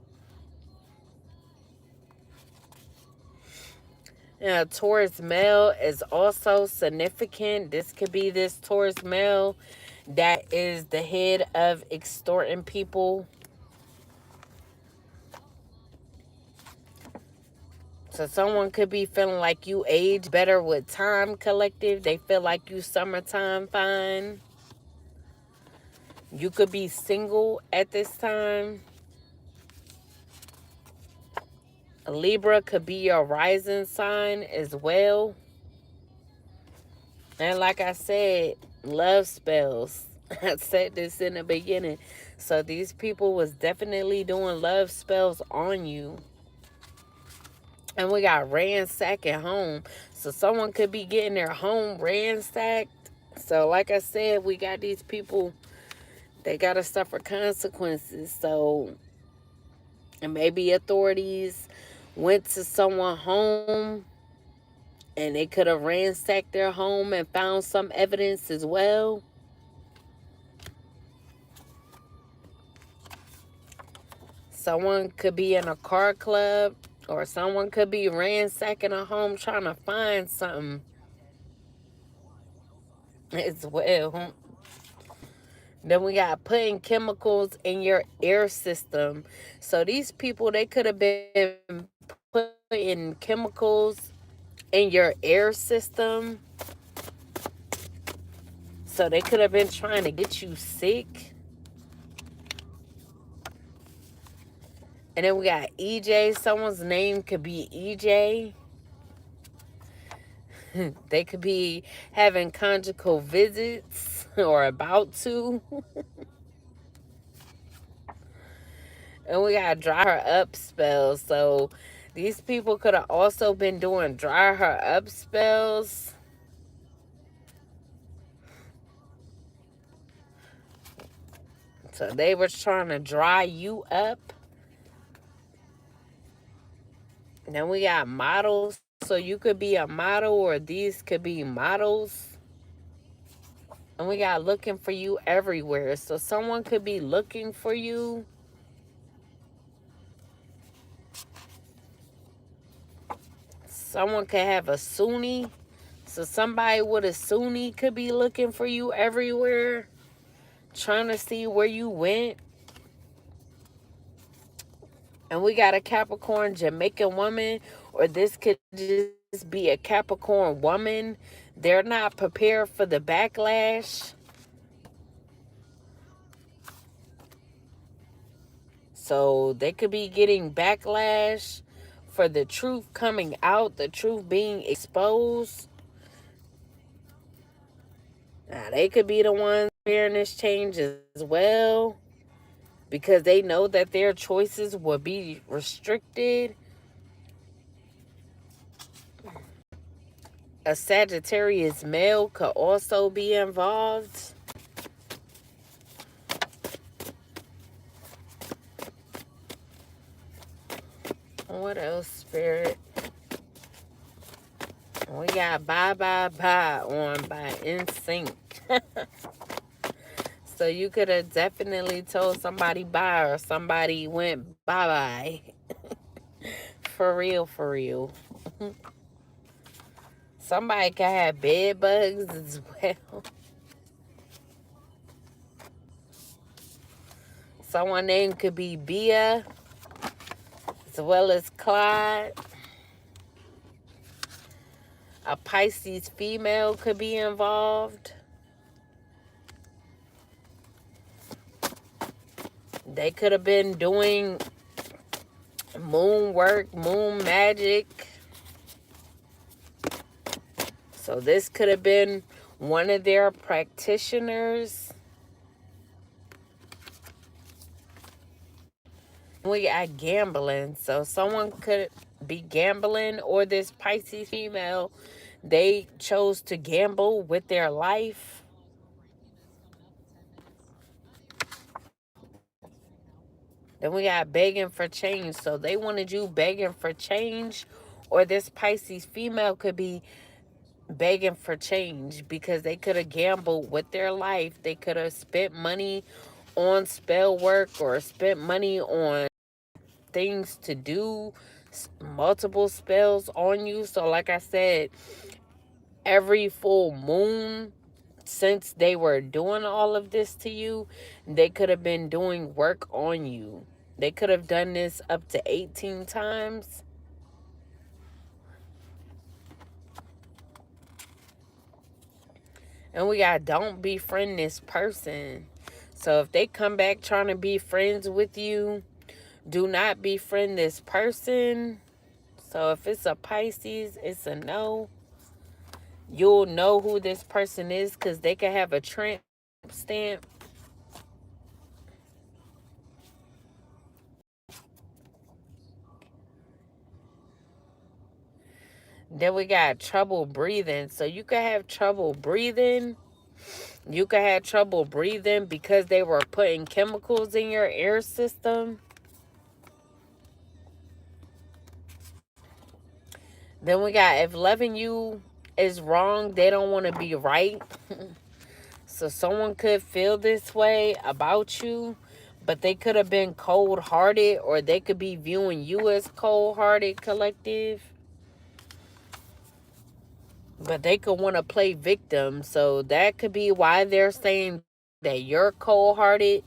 Now, Taurus male is also significant. This could be this Taurus male that is the head of extorting people. So someone could be feeling like you age better with time, collective. They feel like you summertime fine. You could be single at this time. A Libra could be your rising sign as well. And like I said, love spells. I said this in the beginning. So these people was definitely doing love spells on you. And we got ransacking home. So someone could be getting their home ransacked. So like I said, we got these people, they got to suffer consequences. So, and maybe authorities went to someone's home and they could have ransacked their home and found some evidence as well. Someone could be in a car club, or someone could be ransacking a home trying to find something as well. Then we got putting chemicals in your air system. So these people, they could have been putting chemicals in your air system. So they could have been trying to get you sick. And then we got EJ. Someone's name could be EJ. They could be having conjugal visits or about to. And we got dry her up spells. So These people could have also been doing dry her up spells. So they were trying to dry you up. And then we got models. So you could be a model or these could be models. And we got looking for you everywhere. So someone could be looking for you. Someone could have a Sunni. So somebody with a Sunni could be looking for you everywhere. Trying to see where you went. And we got a Capricorn Jamaican woman, or this could just be a Capricorn woman. They're not prepared for the backlash. So they could be getting backlash for the truth coming out, the truth being exposed. Now, they could be the ones fearing this change as well, because they know that their choices will be restricted. A Sagittarius male could also be involved. What else, Spirit? We got Bye Bye Bye on by NSYNC. So you could have definitely told somebody bye, or somebody went bye-bye. For real, for real. Somebody could have bed bugs as well. Someone name could be Bia, as well as Clyde. A Pisces female could be involved. They could have been doing moon work, moon magic. So this could have been one of their practitioners. We got gambling. So someone could be gambling, or this Pisces female, they chose to gamble with their life. Then we got begging for change. So they wanted you begging for change, or this Pisces female could be begging for change because they could have gambled with their life. They could have spent money on spell work or spent money on things to do multiple spells on you. So like I said, every full moon since they were doing all of this to you, they could have been doing work on you. They could have done this up to 18 times. And we got don't befriend this person. So if they come back trying to be friends with you, do not befriend this person. So if it's a Pisces, it's a no. You'll know who this person is because they could have a tramp stamp. Then we got trouble breathing. So you could have trouble breathing. You could have trouble breathing because they were putting chemicals in your air system. Then we got if loving you is wrong, they don't want to be right. So someone could feel this way about you, but they could have been cold-hearted, or they could be viewing you as cold-hearted, collective. But they could want to play victim. So that could be why they're saying that you're cold-hearted,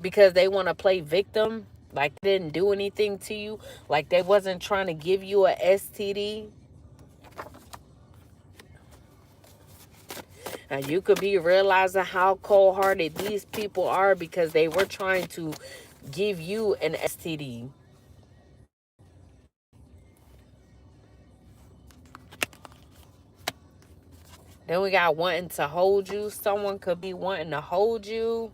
because they want to play victim. Like they didn't do anything to you. Like they wasn't trying to give you a STD. Now you could be realizing how cold-hearted these people are because they were trying to give you an STD. Then we got wanting to hold you. Someone could be wanting to hold you.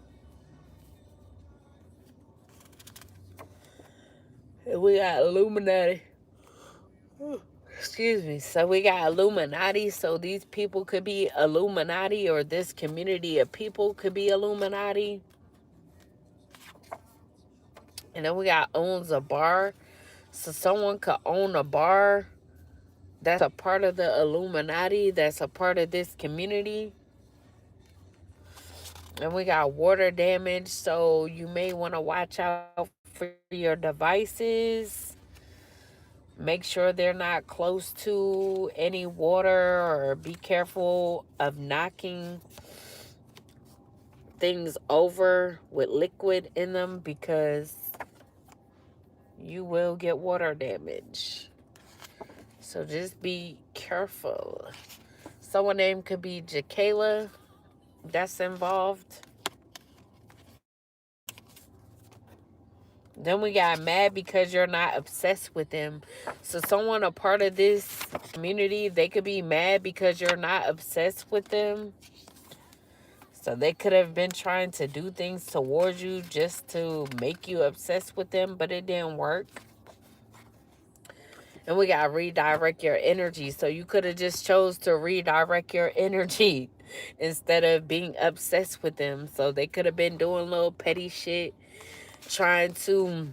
And we got Illuminati. Excuse me. So we got Illuminati. So these people could be Illuminati, or this community of people could be Illuminati. And then we got owns a bar. So someone could own a bar that's a part of the Illuminati, that's a part of this community. And we got water damage. So you may want to watch out for your devices. Make sure they're not close to any water, or be careful of knocking things over with liquid in them, because you will get water damage. So just be careful. Someone name could be Jakayla that's involved. Then we got mad because you're not obsessed with them. So someone a part of this community, they could be mad because you're not obsessed with them. So they could have been trying to do things towards you just to make you obsessed with them, but it didn't work. And we got to redirect your energy. So you could have just chose to redirect your energy instead of being obsessed with them. So they could have been doing little petty shit, trying to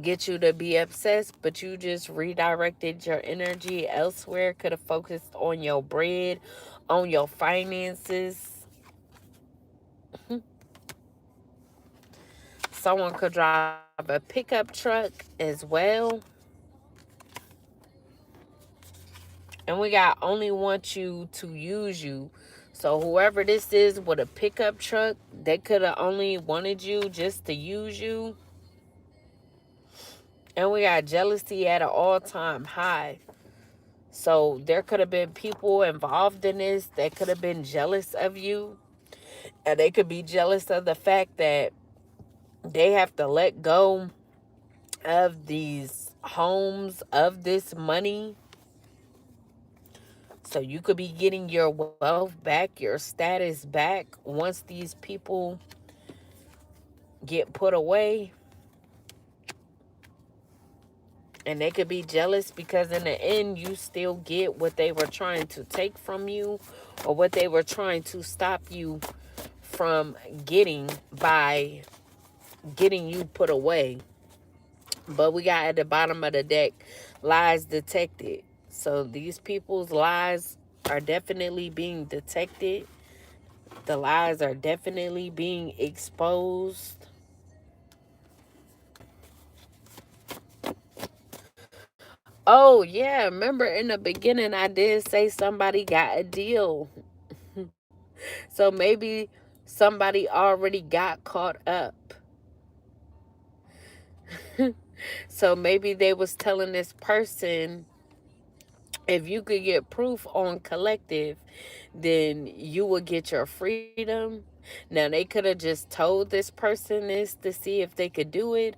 get you to be obsessed, but you just redirected your energy elsewhere. Could have focused on your bread, on your finances. Someone could drive a pickup truck as well. And we got only want you to use you. So whoever this is with a pickup truck, they could have only wanted you just to use you. And we got jealousy at an all-time high. So there could have been people involved in this that could have been jealous of you. And they could be jealous of the fact that they have to let go of these homes, of this money. So you could be getting your wealth back, your status back, once these people get put away. And they could be jealous because in the end, you still get what they were trying to take from you, or what they were trying to stop you from getting by getting you put away. But we got at the bottom of the deck, lies detected. So these people's lies are definitely being detected. The lies are definitely being exposed. Oh, yeah. Remember in the beginning, I did say somebody got a deal. So maybe somebody already got caught up. So maybe they was telling this person, if you could get proof on collective, then you would get your freedom. Now, they could have just told this person this to see if they could do it.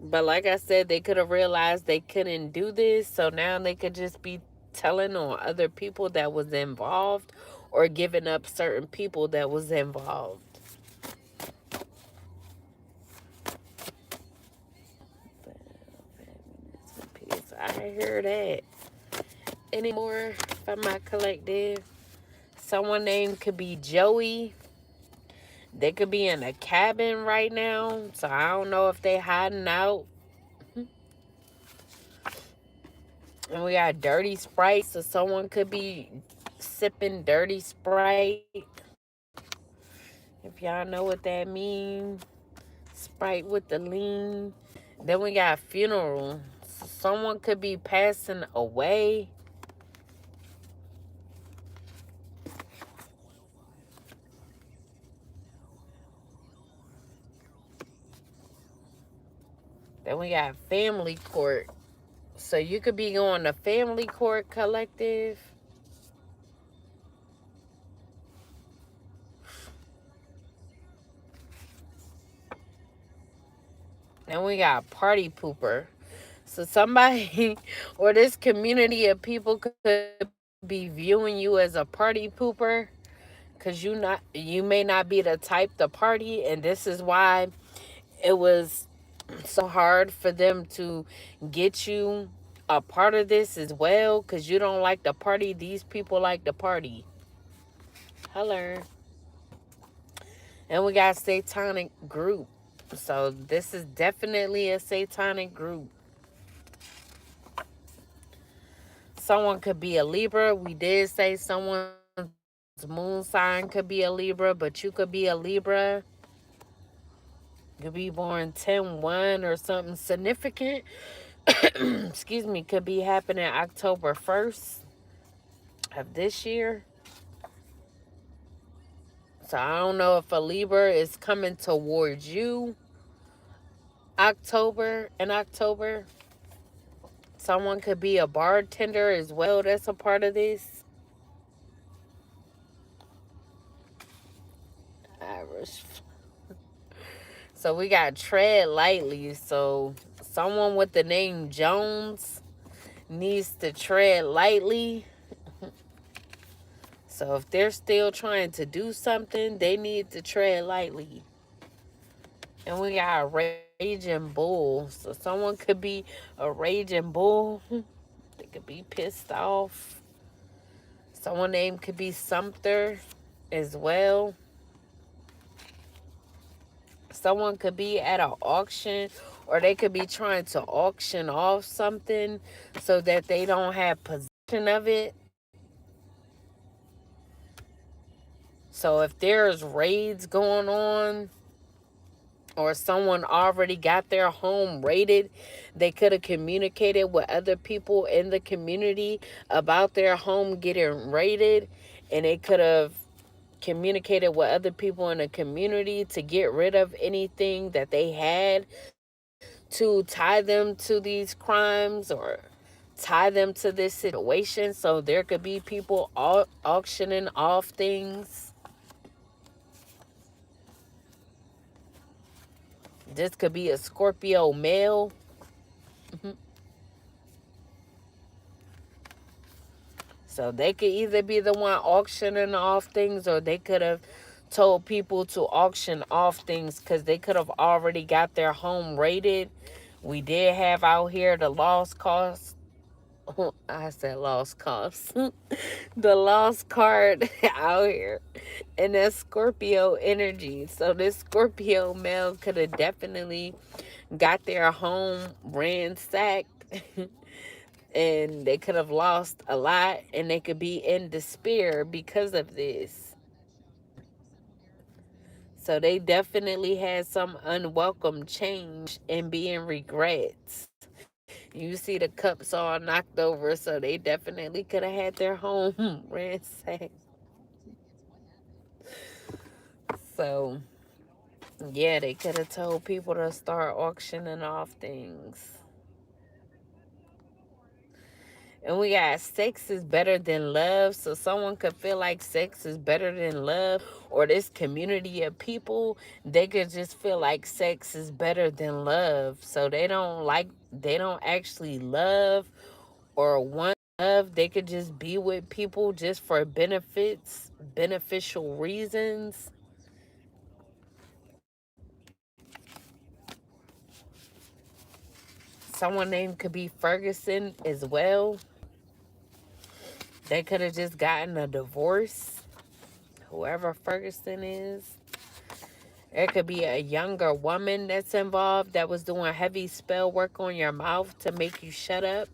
But like I said, they could have realized they couldn't do this. So now they could just be telling on other people that was involved, or giving up certain people that was involved. I hear that. Any more from my collective? Someone named could be Joey. They could be in a cabin right now. So I don't know if they hiding out. And we got dirty Sprite. So someone could be sipping dirty Sprite. If y'all know what that means. Sprite with the lean. Then we got funeral. So someone could be passing away. Then we got family court. So you could be going to family court, collective. And we got party pooper. So somebody or this community of people could be viewing you as a party pooper, because you may not be the type to party, and this is why it was So hard for them to get you a part of this as well, because you don't like the party. These people like the party. Hello. And we got satanic group. So this is definitely a satanic group. Someone could be a Libra. We did say someone's moon sign could be a Libra, but you could be a Libra. You could be born 10/1 or something significant. Excuse me, could be happening October 1st of this year. So I don't know if a Libra is coming towards you in October. Someone could be a bartender as well. That's a part of this. Irish. So we got tread lightly. So someone with the name Jones needs to tread lightly. So if they're still trying to do something, they need to tread lightly. And we got a raging bull. So someone could be a raging bull. They could be pissed off. Someone name could be Sumter as well. Someone could be at an auction, or they could be trying to auction off something so that they don't have possession of it. So if there's raids going on, or someone already got their home raided, they could have communicated with other people in the community about their home getting raided, and they could have communicated with other people in the community to get rid of anything that they had to tie them to these crimes or tie them to this situation. So there could be people auctioning off things. This could be a Scorpio male. So they could either be the one auctioning off things, or they could have told people to auction off things because they could have already got their home rated. We did have out here the lost cause. I said lost cause. The lost card out here. And that's Scorpio energy. So this Scorpio male could have definitely got their home ransacked. And they could have lost a lot, and they could be in despair because of this. So they definitely had some unwelcome change and being regrets. You see the cups all knocked over, so they definitely could have had their home ransacked. So yeah, they could have told people to start auctioning off things. And we got sex is better than love. So someone could feel like sex is better than love, or this community of people, they could just feel like sex is better than love. So they don't actually love or want love. They could just be with people just for beneficial reasons. Someone named could be Ferguson as well. They could have just gotten a divorce, whoever Ferguson is. It could be a younger woman that's involved that was doing heavy spell work on your mouth to make you shut up.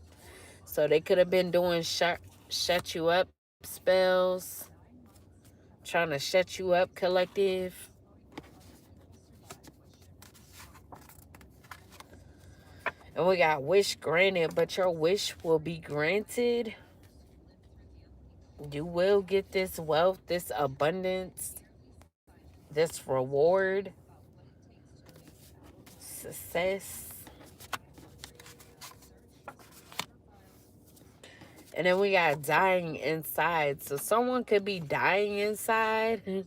So they could have been doing shut you up spells, trying to shut you up, collective. And we got wish granted, but your wish will be granted. You will get this wealth, this abundance, this reward, success. And then we got dying inside. So someone could be dying inside.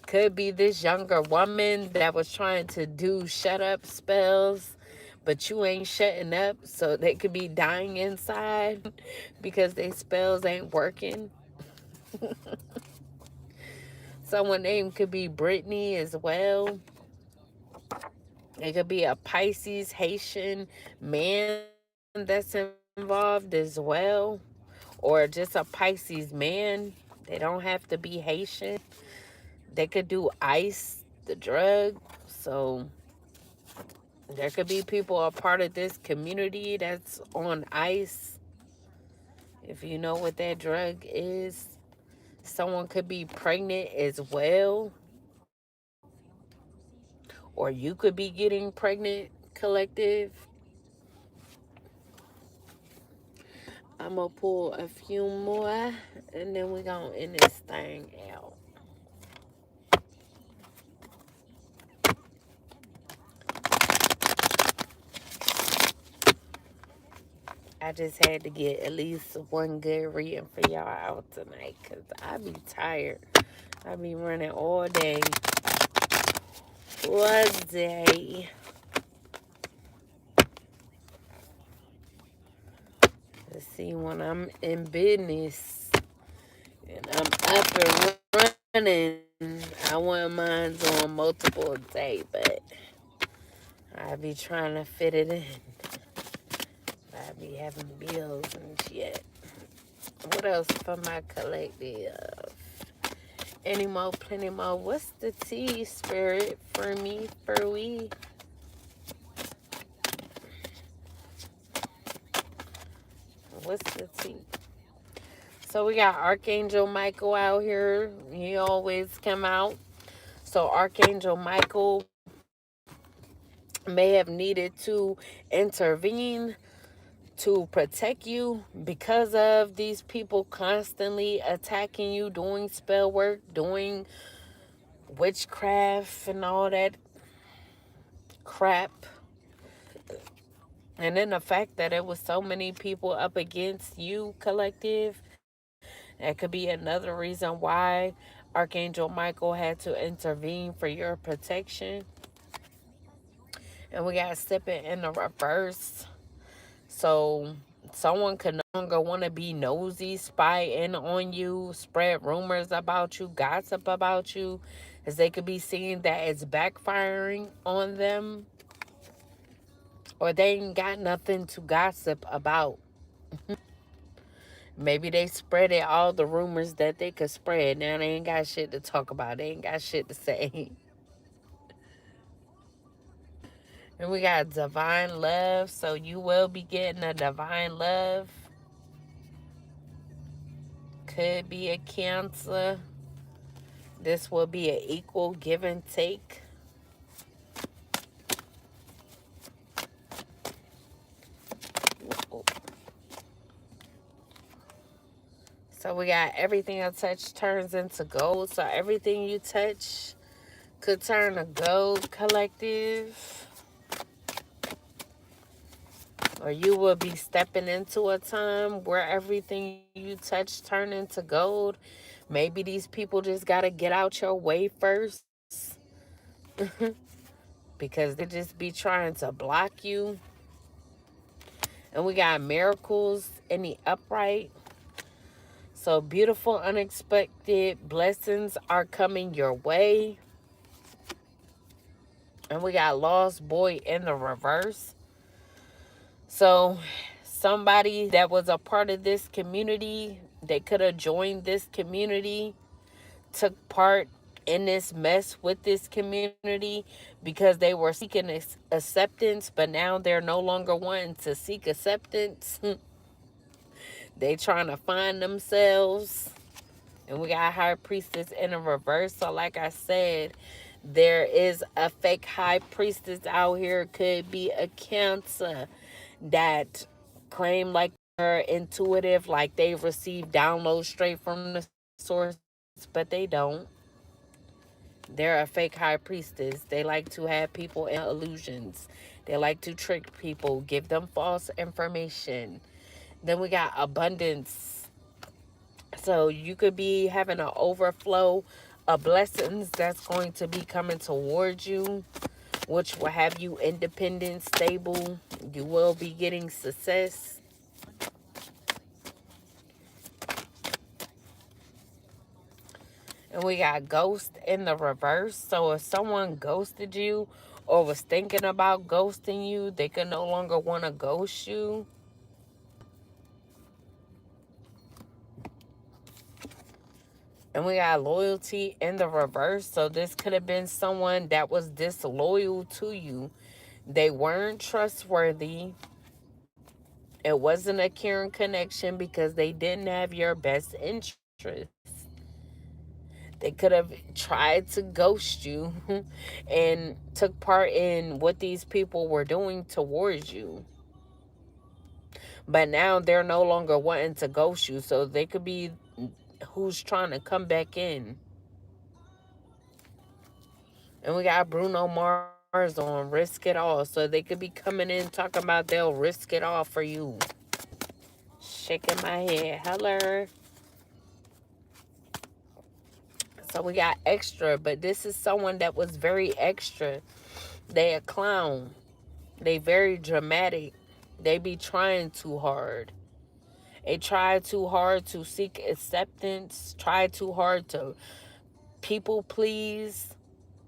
Could be this younger woman that was trying to do shut up spells, but you ain't shutting up. So they could be dying inside because they spells ain't working. Someone name could be Brittany as well. It could be a Pisces, Haitian man that's involved as well, or just a Pisces man. They don't have to be Haitian. They could do ice, the drug. So there could be people a part of this community that's on ice. If you know what that drug is, someone could be pregnant as well, or you could be getting pregnant, collective. I'm gonna pull a few more and then we're gonna end this thing out. I just had to get at least one good reading for y'all out tonight because I be tired. I be running all day. What day? Let's see, when I'm in business and I'm up and running, I want mine on multiple day, but I be trying to fit it in. I be having bills and shit. What else for my collective? Any more, plenty more. What's the tea, spirit, for me, for we? What's the tea? So we got Archangel Michael out here. He always come out. So Archangel Michael may have needed to intervene to protect you because of these people constantly attacking you, doing spell work, doing witchcraft and all that crap. And then the fact that it was so many people up against you, collective, that could be another reason why Archangel Michael had to intervene for your protection. And we got stepping in the reverse. So someone could no longer want to be nosy, spy in on you, spread rumors about you, gossip about you, as they could be seeing that it's backfiring on them, or they ain't got nothing to gossip about. Maybe they spreaded all the rumors that they could spread. Now they ain't got shit to talk about. They ain't got shit to say. And we got divine love. So you will be getting a divine love. Could be a Cancer. This will be an equal give and take. So we got everything you touch turns into gold. So everything you touch could turn to gold, collective. Or you will be stepping into a time where everything you touch turn into gold. Maybe these people just got to get out your way first. Because they just be trying to block you. And we got miracles in the upright. So beautiful, unexpected blessings are coming your way. And we got lost boy in the reverse. So somebody that was a part of this community, they could have joined this community, took part in this mess with this community because they were seeking acceptance, but now they're no longer wanting to seek acceptance. They trying to find themselves. And we got high priestess in a reverse. So like I said, there is a fake high priestess out here. Could be a Cancer that claim like they're intuitive, like they receive downloads straight from the source, but they don't. They're a fake high priestess. They like to have people in illusions. They like to trick people, give them false information. Then we got abundance. So you could be having an overflow of blessings that's going to be coming towards you, which will have you independent, stable. You will be getting success. And we got ghost in the reverse. So if someone ghosted you or was thinking about ghosting you, they could no longer want to ghost you. And we got loyalty in the reverse. So this could have been someone that was disloyal to you. They weren't trustworthy. It wasn't a caring connection because they didn't have your best interest. They could have tried to ghost you and took part in what these people were doing towards you. But now they're no longer wanting to ghost you. So they could be who's trying to come back in. And we got Bruno Mars on Risk It All. So they could be coming in talking about they'll risk it all for you. Shaking my head. Hello. So we got extra, but this is someone that was very extra. They a clown. They very dramatic. They be trying too hard. They try too hard to seek acceptance. Try too hard to people please.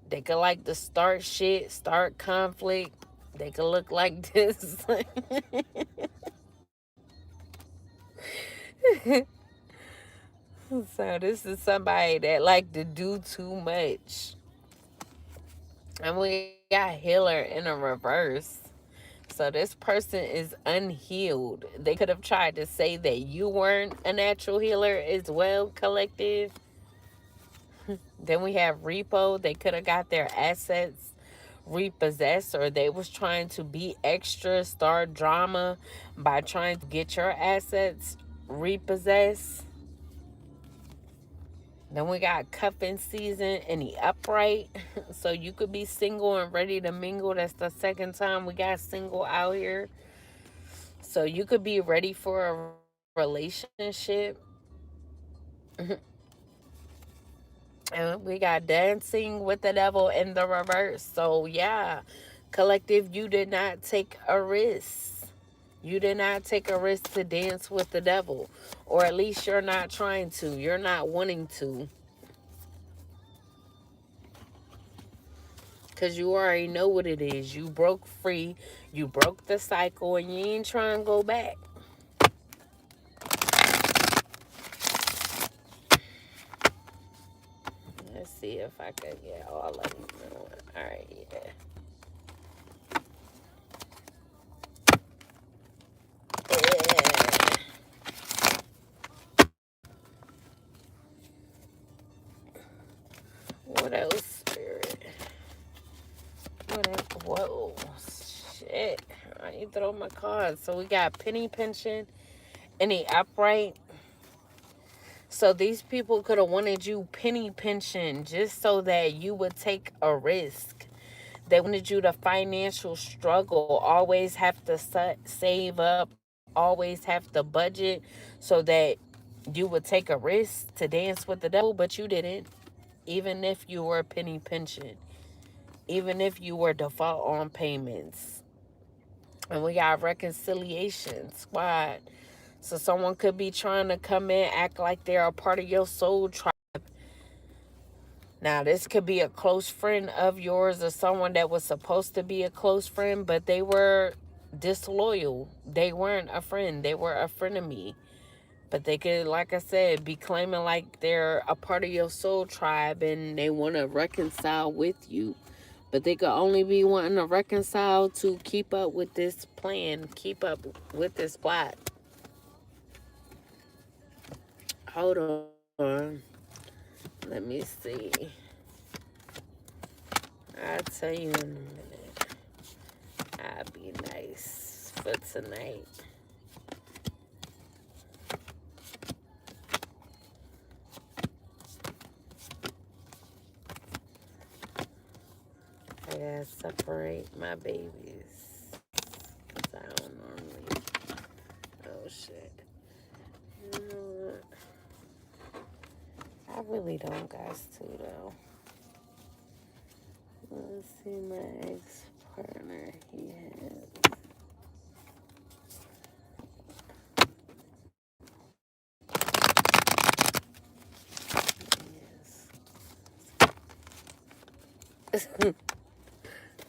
They could like to start shit, start conflict. They could look like this. So this is somebody that like to do too much. And we got healer in a reverse. So this person is unhealed. They could have tried to say that you weren't a natural healer as well, collective. Then we have repo. They could have got their assets repossessed, or they was trying to be extra, start drama by trying to get your assets repossessed. Then we got cuffing season in the upright. So you could be single and ready to mingle. That's the second time we got single out here. So you could be ready for a relationship. And we got dancing with the devil in the reverse. So yeah, collective, you did not take a risk. You did not take a risk to dance with the devil. Or at least you're not trying to. You're not wanting to. Because you already know what it is. You broke free. You broke the cycle and you ain't trying to go back. Let's see if I can get all of them. Alright, yeah. What else, Spirit? What else? Whoa, shit. I need to throw my cards. So we got penny pension in the upright. So these people could have wanted you penny pension just so that you would take a risk. They wanted you to financial struggle, always have to save up, always have to budget so that you would take a risk to dance with the devil, but you didn't. Even if you were penny pension, even if you were default on payments. And we got reconciliation squad. So someone could be trying to come in, act like they're a part of your soul tribe. Now, this could be a close friend of yours or someone that was supposed to be a close friend, but they were disloyal. They weren't a friend. They were a frenemy. But they could, like I said, be claiming like they're a part of your soul tribe and they want to reconcile with you. But they could only be wanting to reconcile to keep up with this plan, keep up with this plot. Hold on. Let me see. I'll tell you in a minute. I'll be nice for tonight. I gotta separate my babies. Cause I don't normally. Oh shit. You know what? I really don't guys too though. Let's see my ex-partner. He has. Yes.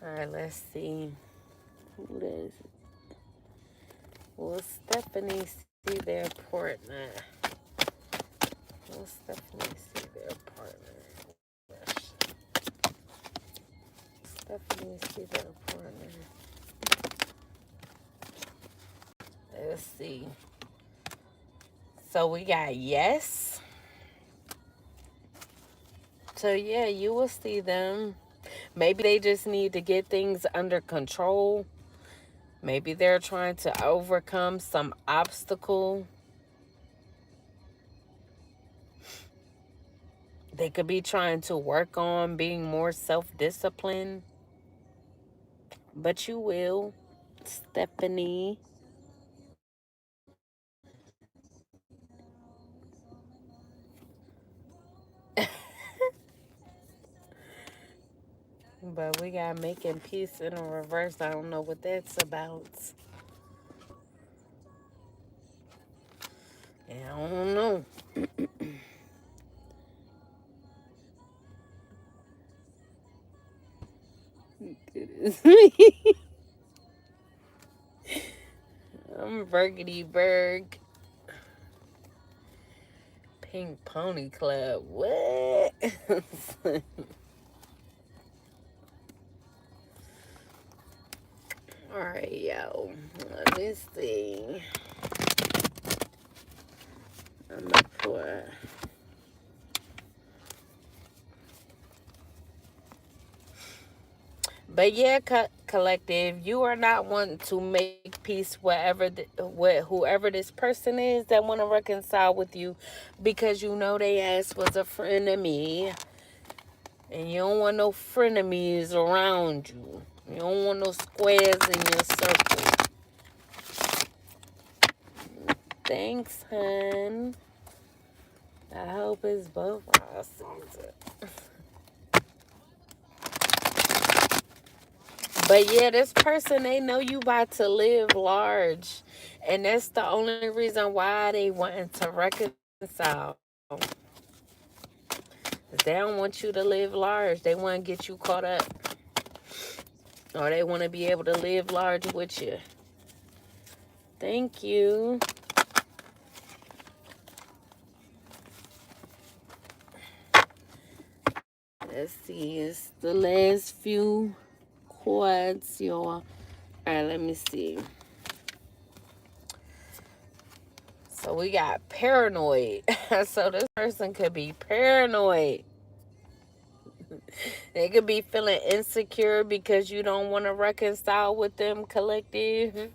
All right, let's see. Who does? Will Stephanie see their partner? Will Stephanie see their partner? Stephanie see their partner. Let's see. So we got yes. So yeah, you will see them. Maybe they just need to get things under control. Maybe they're trying to overcome some obstacle. They could be trying to work on being more self-disciplined. But you will, Stephanie. But we got making peace in a reverse. I don't know what that's about. Yeah, I don't know. I'm Burgundy Berg. Pink Pony Club. What? Alright, yo. Let me see. I'm gonna pour. But yeah, collective, you are not wanting to make peace with whoever this person is that want to reconcile with you, because you know they ass was a frenemy, and you don't want no frenemies around you. You don't want no squares in your circle. Thanks, hun. I hope it's both our season. But yeah, this person, they know you about to live large. And that's the only reason why they wanting to reconcile. They don't want you to live large. They want to get you caught up. Or they want to be able to live large with you. Thank you. Let's see. It's the last few quads, y'all. All right, let me see. So we got paranoid. So this person could be paranoid. They could be feeling insecure because you don't want to reconcile with them, collective.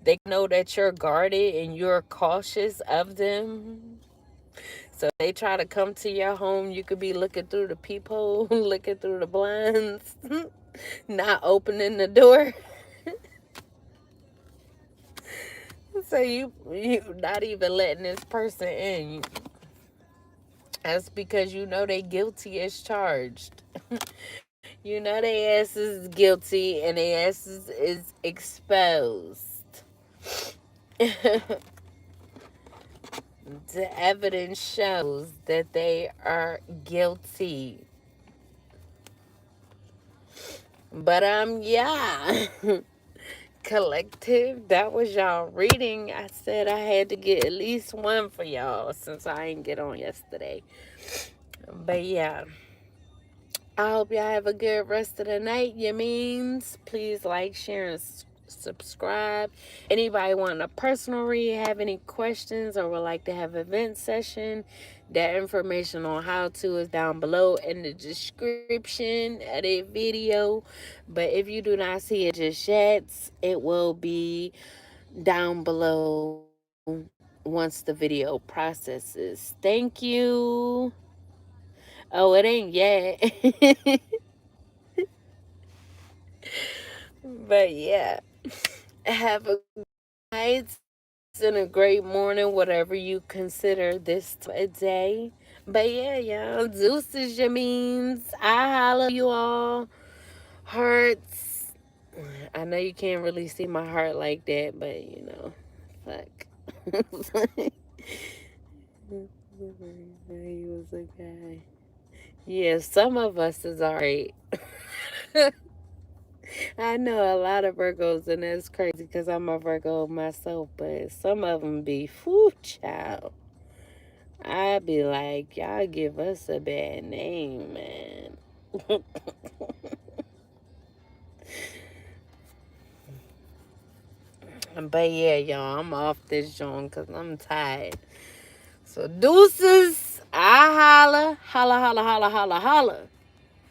They know that you're guarded and you're cautious of them. So they try to come to your home. You could be looking through the peephole, looking through the blinds, not opening the door. So you not even letting this person in. That's because you know they guilty as charged. You know they ass is guilty and they ass is exposed. The evidence shows that they are guilty. But yeah. Collective, that was y'all reading. I said I had to get at least one for y'all since I didn't get on yesterday. But yeah. I hope y'all have a good rest of the night. You means please like, share, and subscribe. Anybody wanting a personal read, have any questions, or would like to have an event session, that information on how to is down below in the description of the video. But if you do not see it just yet, it will be down below once the video processes. Thank you. Oh, it ain't yet. But yeah, have a good night and a great morning, whatever you consider this a day. But yeah, y'all, deuces, you means. I holla you all. Hearts. I know you can't really see my heart like that, but you know, fuck. He was a guy. Yeah, some of us is alright. I know a lot of Virgos, and that's crazy because I'm a Virgo myself, but some of them be, whoo, child. I be like, y'all give us a bad name, man. But yeah, y'all, I'm off this joint because I'm tired. So deuces, I holla, holla, holla, holla, holla, holla.